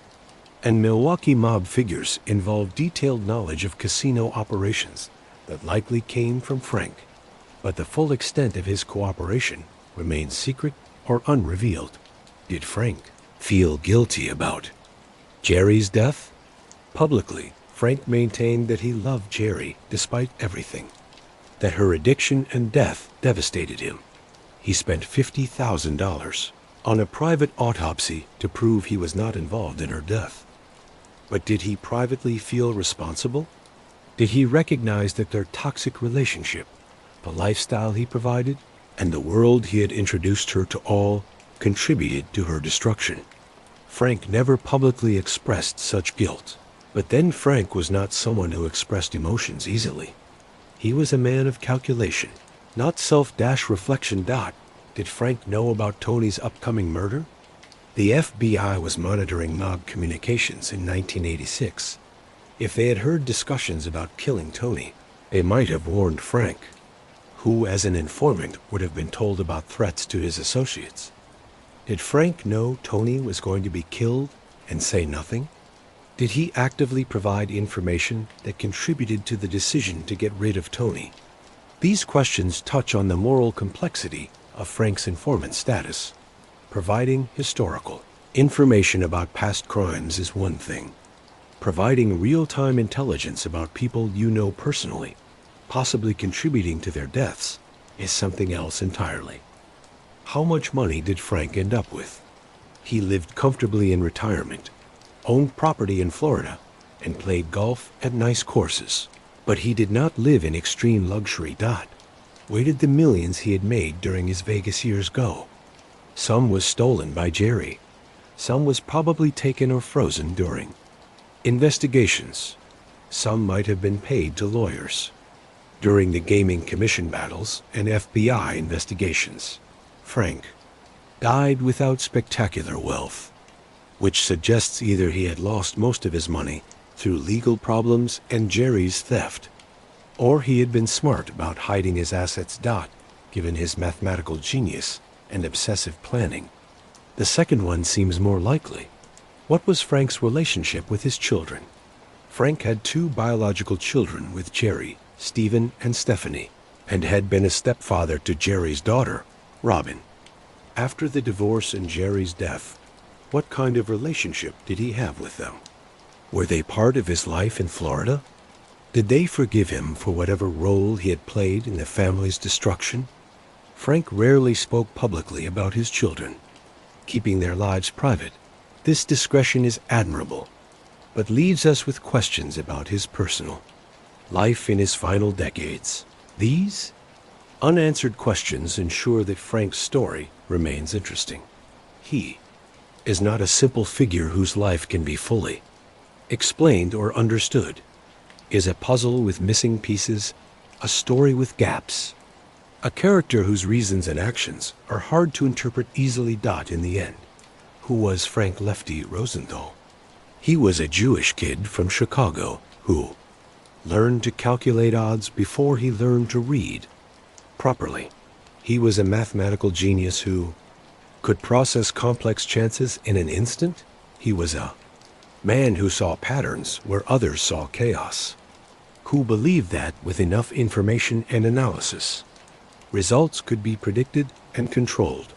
and Milwaukee mob figures involve detailed knowledge of casino operations that likely came from Frank, but the full extent of his cooperation remains secret or unrevealed. Did Frank feel guilty about Jerry's death? Publicly, Frank maintained that he loved Jerry despite everything, that her addiction and death devastated him. He spent $50,000 on a private autopsy to prove he was not involved in her death. But did he privately feel responsible? Did he recognize that their toxic relationship, the lifestyle he provided, and the world he had introduced her to all contributed to her destruction? Frank never publicly expressed such guilt. But then Frank was not someone who expressed emotions easily. He was a man of calculation, not self-reflection. Did Frank know about Tony's upcoming murder? The FBI was monitoring mob communications in 1986. If they had heard discussions about killing Tony, they might have warned Frank, who as an informant would have been told about threats to his associates. Did Frank know Tony was going to be killed and say nothing? Did he actively provide information that contributed to the decision to get rid of Tony? These questions touch on the moral complexity of Frank's informant status. Providing historical information about past crimes is one thing. Providing real-time intelligence about people you know personally, possibly contributing to their deaths, is something else entirely. How much money did Frank end up with? He lived comfortably in retirement, owned property in Florida, and played golf at nice courses. But he did not live in extreme luxury. Where did the millions he had made during his Vegas years go? Some was stolen by Jerry. Some was probably taken or frozen during investigations. Some might have been paid to lawyers during the gaming commission battles and FBI investigations. Frank died without spectacular wealth, which suggests either he had lost most of his money through legal problems and Jerry's theft, or he had been smart about hiding his assets. Given his mathematical genius and obsessive planning. The second one seems more likely. What was Frank's relationship with his children? Frank had 2 biological children with Jerry, Stephen and Stephanie, and had been a stepfather to Jerry's daughter, Robin. After the divorce and Jerry's death, what kind of relationship did he have with them? Were they part of his life in Florida? Did they forgive him for whatever role he had played in the family's destruction? Frank rarely spoke publicly about his children, keeping their lives private. This discretion is admirable, but leaves us with questions about his personal life in his final decades. These unanswered questions ensure that Frank's story remains interesting. He is not a simple figure whose life can be fully explained or understood. Is a puzzle with missing pieces, a story with gaps, a character whose reasons and actions are hard to interpret easily. In the end, who was Frank Lefty Rosenthal? He was a Jewish kid from Chicago who learned to calculate odds before he learned to read properly. He was a mathematical genius who could process complex chances in an instant. He was a man who saw patterns where others saw chaos, who believed that with enough information and analysis, results could be predicted and controlled.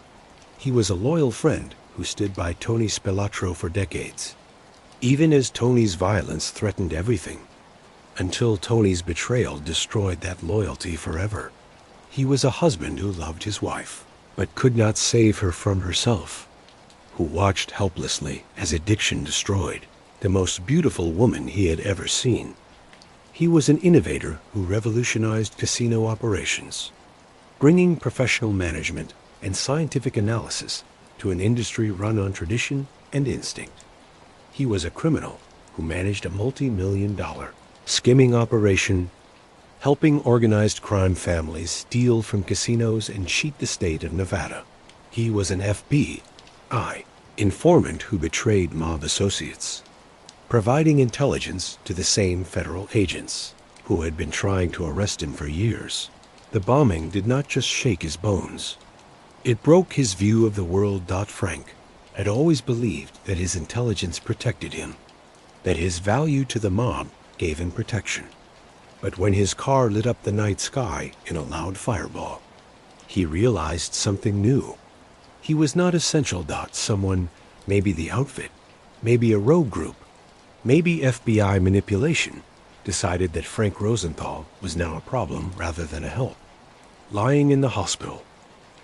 He was a loyal friend who stood by Tony Spelatro for decades, even as Tony's violence threatened everything, until Tony's betrayal destroyed that loyalty forever. He was a husband who loved his wife, but could not save her from herself, who watched helplessly as addiction destroyed the most beautiful woman he had ever seen. He was an innovator who revolutionized casino operations, bringing professional management and scientific analysis to an industry run on tradition and instinct. He was a criminal who managed a multi-million-dollar skimming operation, helping organized crime families steal from casinos and cheat the state of Nevada. He was an FBI informant who betrayed mob associates, providing intelligence to the same federal agents who had been trying to arrest him for years. The bombing did not just shake his bones. It broke his view of the world. Frank had always believed that his intelligence protected him, that his value to the mob gave him protection. But when his car lit up the night sky in a loud fireball, he realized something new. He was not essential. Someone, maybe the outfit, maybe a rogue group, maybe FBI manipulation, decided that Frank Rosenthal was now a problem rather than a help. Lying in the hospital,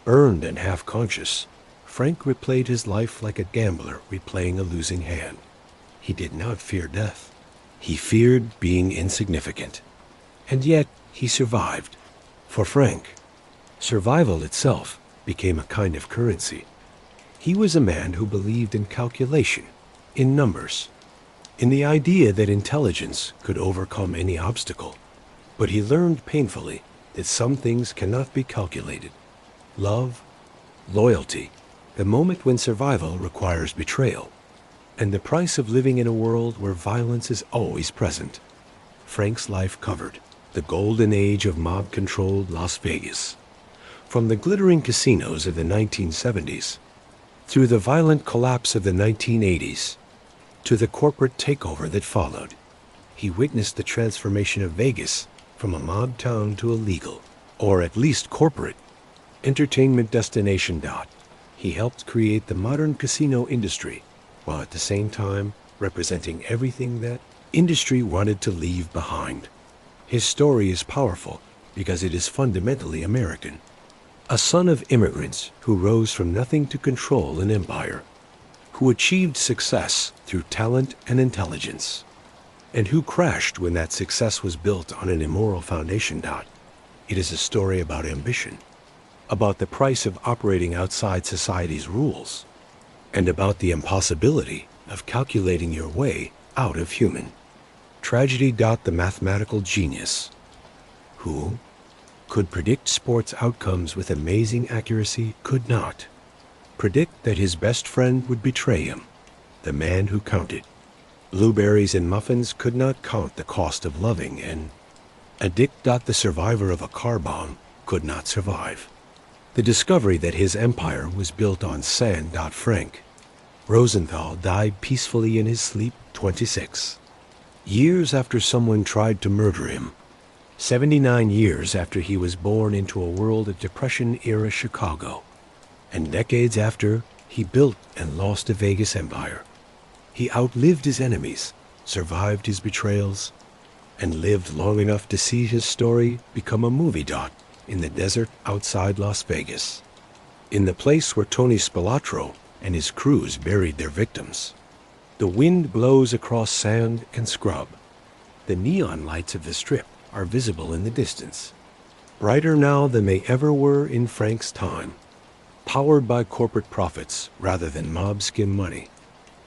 burned and half-conscious, Frank replayed his life like a gambler replaying a losing hand. He did not fear death. He feared being insignificant. And yet he survived. For Frank, survival itself became a kind of currency. He was a man who believed in calculation, in numbers, in the idea that intelligence could overcome any obstacle. But he learned painfully that some things cannot be calculated. Love, loyalty, the moment when survival requires betrayal, and the price of living in a world where violence is always present. Frank's life covered the golden age of mob-controlled Las Vegas, from the glittering casinos of the 1970s, through the violent collapse of the 1980s, to the corporate takeover that followed. He witnessed the transformation of Vegas from a mob town to a legal, or at least corporate, entertainment destination. He helped create the modern casino industry, while at the same time representing everything that industry wanted to leave behind. His story is powerful because it is fundamentally American. A son of immigrants who rose from nothing to control an empire, who achieved success through talent and intelligence, and who crashed when that success was built on an immoral foundation. It is a story about ambition, about the price of operating outside society's rules, and about the impossibility of calculating your way out of human tragedy. The mathematical genius who could predict sports outcomes with amazing accuracy could not predict that his best friend would betray him. The man who counted blueberries and muffins could not count the cost of loving, and a Dick. The survivor of a car bomb could not survive the discovery that his empire was built on sand. Frank Rosenthal died peacefully in his sleep, 26 years after someone tried to murder him, 79 years after he was born into a world of Depression-era Chicago, and decades after he built and lost a Vegas empire. He outlived his enemies, survived his betrayals, and lived long enough to see his story become a movie. In the desert outside Las Vegas, in the place where Tony Spelatro and his crews buried their victims. The wind blows across sand and scrub. The neon lights of the strip are visible in the distance, brighter now than they ever were in Frank's time. Powered by corporate profits rather than mob skim money,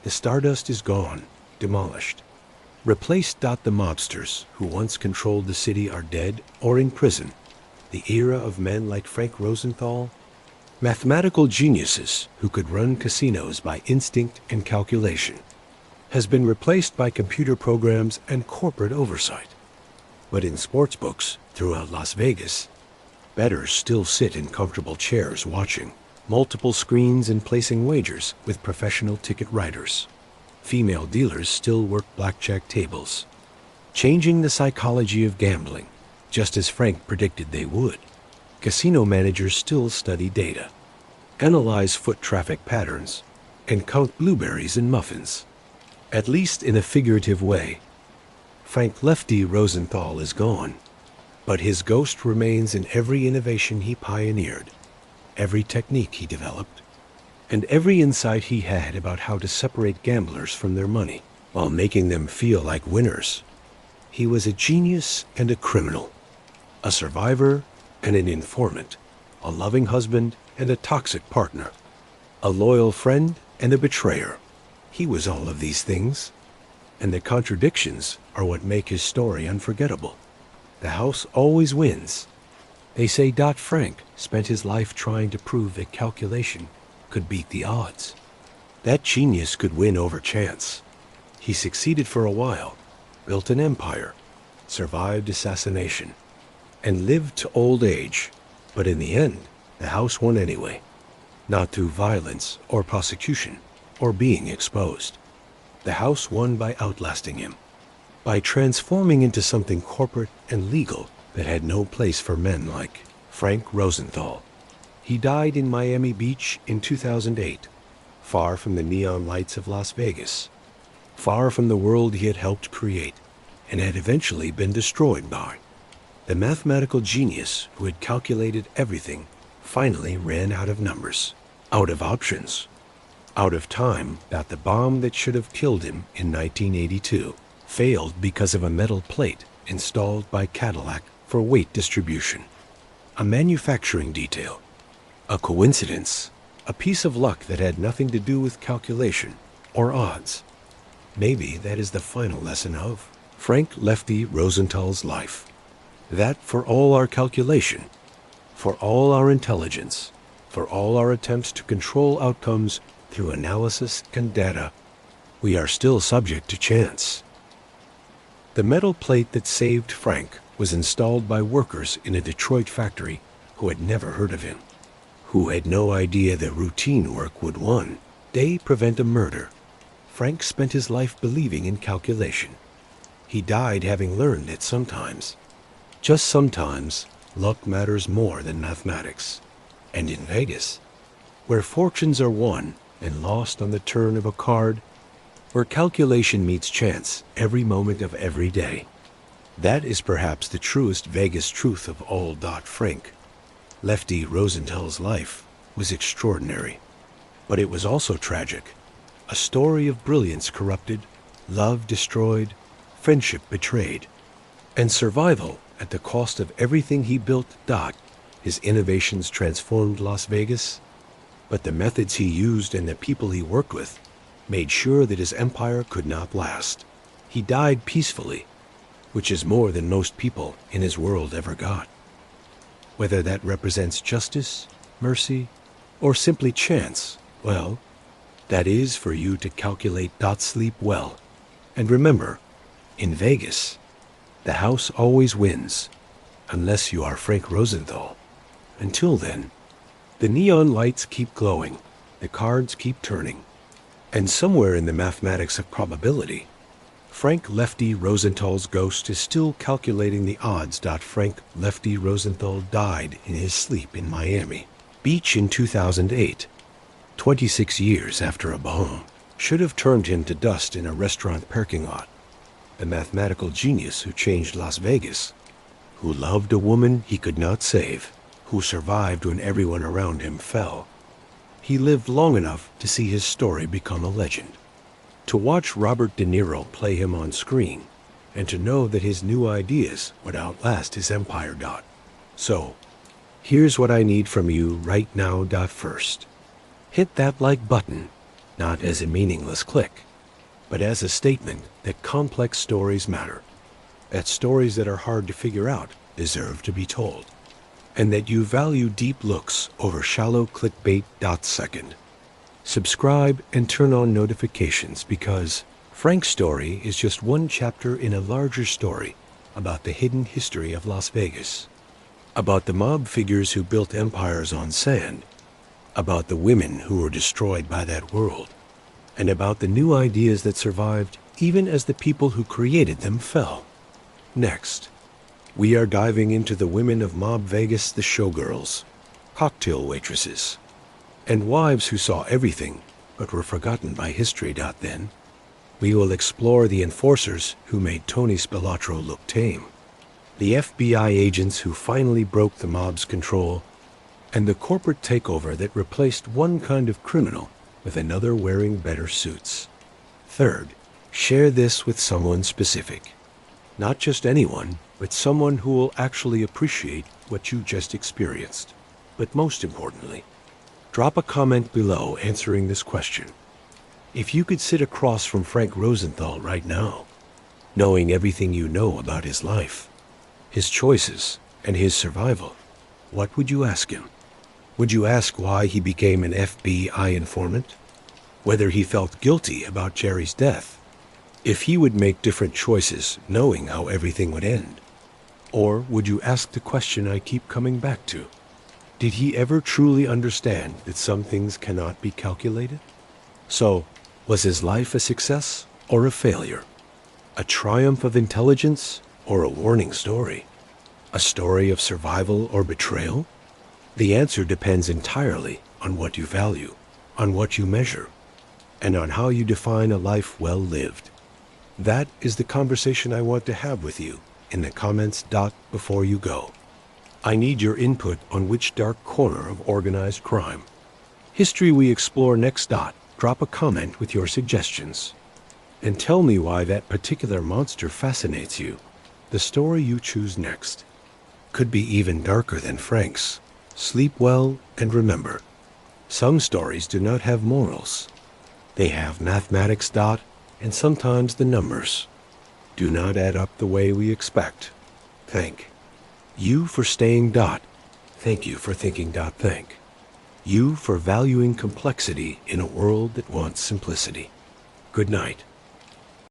the stardust is gone, demolished, replaced. The mobsters who once controlled the city are dead or in prison. The era of men like Frank Rosenthal, mathematical geniuses who could run casinos by instinct and calculation, has been replaced by computer programs and corporate oversight. But in sportsbooks throughout Las Vegas, bettors still sit in comfortable chairs watching multiple screens and placing wagers with professional ticket writers. Female dealers still work blackjack tables, changing the psychology of gambling, just as Frank predicted they would. Casino managers still study data, analyze foot traffic patterns, and count blueberries in muffins. At least in a figurative way. Frank Lefty Rosenthal is gone, but his ghost remains in every innovation he pioneered, every technique he developed, and every insight he had about how to separate gamblers from their money while making them feel like winners. He was a genius and a criminal, a survivor and an informant, a loving husband and a toxic partner, a loyal friend and a betrayer. He was all of these things, and the contradictions are what make his story unforgettable. The house always wins. They say Frank spent his life trying to prove that calculation could beat the odds. That genius could win over chance. He succeeded for a while, built an empire, survived assassination, and lived to old age. But in the end, the house won anyway, not through violence or prosecution or being exposed. The house won by outlasting him, by transforming into something corporate and legal that had no place for men like Frank Rosenthal. He died in Miami Beach in 2008, far from the neon lights of Las Vegas, far from the world he had helped create and had eventually been destroyed by. The mathematical genius who had calculated everything finally ran out of numbers, out of options, out of time. That the bomb that should have killed him in 1982 failed because of a metal plate installed by Cadillac for weight distribution. A manufacturing detail, a coincidence, a piece of luck that had nothing to do with calculation or odds. Maybe that is the final lesson of Frank Lefty Rosenthal's life. That for all our calculation, for all our intelligence, for all our attempts to control outcomes through analysis and data, we are still subject to chance. The metal plate that saved Frank was installed by workers in a Detroit factory who had never heard of him, who had no idea that routine work would one day prevent a murder. Frank spent his life believing in calculation. He died having learned that sometimes, just sometimes, luck matters more than mathematics. And in Vegas, where fortunes are won and lost on the turn of a card, where calculation meets chance every moment of every day, that is perhaps the truest Vegas truth of all. Frank Lefty Rosenthal's life was extraordinary, but it was also tragic. A story of brilliance corrupted, love destroyed, friendship betrayed, and survival at the cost of everything he built. His innovations transformed Las Vegas, but the methods he used and the people he worked with made sure that his empire could not last. He died peacefully, which is more than most people in his world ever got. Whether that represents justice, mercy, or simply chance, well, that is for you to calculate. Sleep well. And remember, in Vegas, the house always wins, unless you are Frank Rosenthal. Until then, the neon lights keep glowing, the cards keep turning, and somewhere in the mathematics of probability, Frank Lefty Rosenthal's ghost is still calculating the odds. Frank Lefty Rosenthal died in his sleep in Miami Beach in 2008, 26 years after a bomb should have turned him to dust in a restaurant parking lot. The mathematical genius who changed Las Vegas, who loved a woman he could not save, who survived when everyone around him fell. He lived long enough to see his story become a legend, to watch Robert De Niro play him on screen, and to know that his new ideas would outlast his empire. So, here's what I need from you right now. First, hit that like button, not as a meaningless click, but as a statement that complex stories matter, that stories that are hard to figure out deserve to be told, and that you value deep looks over shallow clickbait. Second, subscribe and turn on notifications, because Frank's story is just one chapter in a larger story about the hidden history of Las Vegas, about the mob figures who built empires on sand, about the women who were destroyed by that world, and about the new ideas that survived even as the people who created them fell. Next, we are diving into the women of Mob Vegas, the showgirls, cocktail waitresses, and wives who saw everything but were forgotten by history. Then, we will explore the enforcers who made Tony Spelatro look tame, the FBI agents who finally broke the mob's control, and the corporate takeover that replaced one kind of criminal with another wearing better suits. Third, share this with someone specific. Not just anyone, but someone who will actually appreciate what you just experienced. But most importantly, drop a comment below answering this question. If you could sit across from Frank Rosenthal right now, knowing everything you know about his life, his choices, and his survival, what would you ask him? Would you ask why he became an FBI informant? Whether he felt guilty about Jerry's death? If he would make different choices knowing how everything would end? Or would you ask the question I keep coming back to? Did he ever truly understand that some things cannot be calculated? So, was his life a success or a failure? A triumph of intelligence or a warning story? A story of survival or betrayal? The answer depends entirely on what you value, on what you measure, and on how you define a life well lived. That is the conversation I want to have with you in the comments. Before you go, I need your input on which dark corner of organized crime, history we explore next. Drop a comment with your suggestions, and tell me why that particular monster fascinates you. The story you choose next could be even darker than Frank's. Sleep well, and remember, some stories do not have morals. They have mathematics. And sometimes the numbers do not add up the way we expect. Thank you for staying. Thank you for thinking. Thank you for valuing complexity in a world that wants simplicity. Good night.